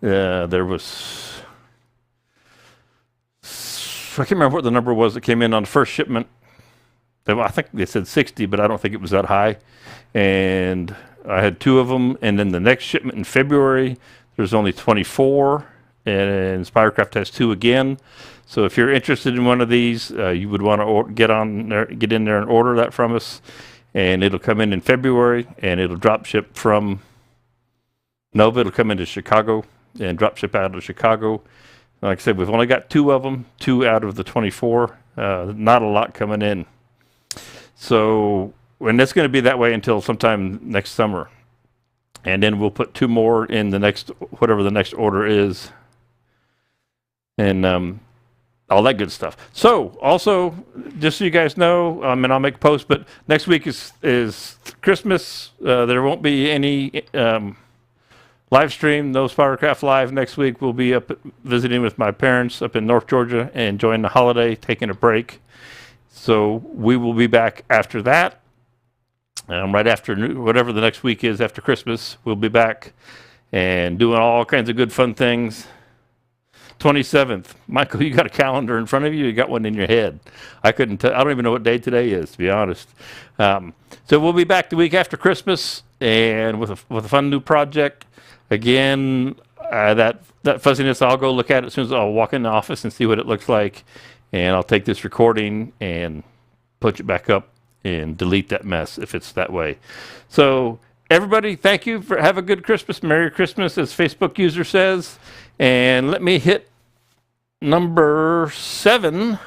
There was, I can't remember what the number was that came in on the first shipment. I think they said 60, but I don't think it was that high. And I had 2 of them. And then the next shipment in February, there's only 24. And Spiracraft has 2 again. So if you're interested in one of these, you would want to get in there and order that from us. And it'll come in February, and it'll drop ship from Nova. It'll come into Chicago and drop ship out of Chicago. Like I said, we've only got 2 of them, 2 out of the 24. Not a lot coming in. So, and it's going to be that way until sometime next summer. And then we'll put 2 more in the next, whatever the next order is. And all that good stuff. So, also, just so you guys know, and I'll make a post, but next week is Christmas. There won't be any live stream, no Spiracraft Live next week. We'll be up visiting with my parents up in North Georgia and enjoying the holiday, taking a break. So we will be back after that. Right after whatever the next week is after Christmas, we'll be back and doing all kinds of good fun things. 27th. Michael, you got a calendar in front of you? You got one in your head. I couldn't tell. I don't even know what day today is, to be honest. So we'll be back the week after Christmas and with a fun new project. Again, that fuzziness, I'll go look at it as soon as I'll walk in the office and see what it looks like. And I'll take this recording and put it back up and delete that mess if it's that way. So everybody, thank you. Have a good Christmas. Merry Christmas, as Facebook user says. And let me hit number 7,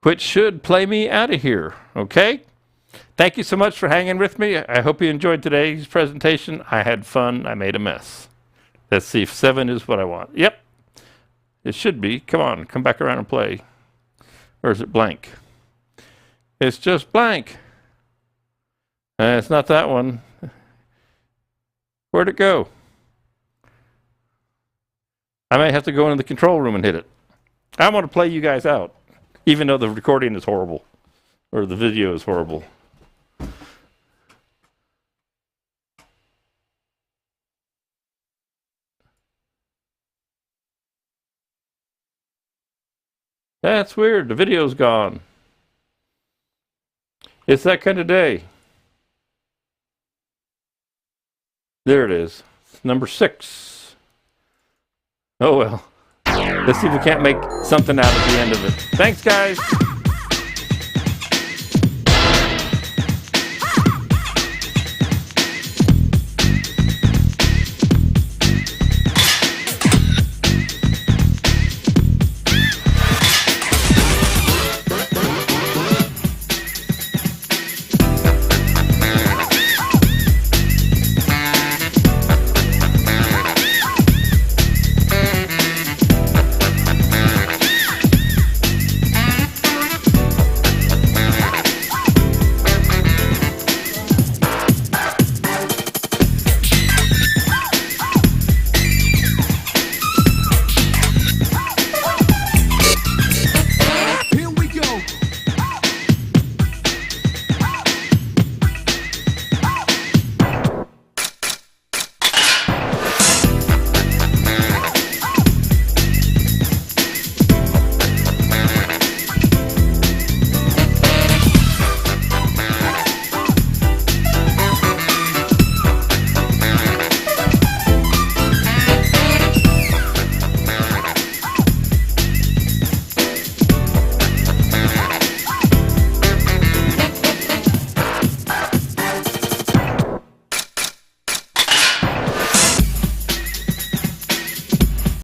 which should play me out of here. Okay? Thank you so much for hanging with me. I hope you enjoyed today's presentation. I had fun. I made a mess. Let's see if 7 is what I want. Yep. It should be. Come on, come back around and play. Or is it blank? It's just blank. It's not that one. Where'd it go? I may have to go into the control room and hit it. I want to play you guys out, even though the recording is horrible, or the video is horrible. That's weird. The video's gone. It's that kind of day. There it is. Number 6. Oh well. Let's see if we can't make something out at the end of it. Thanks, guys.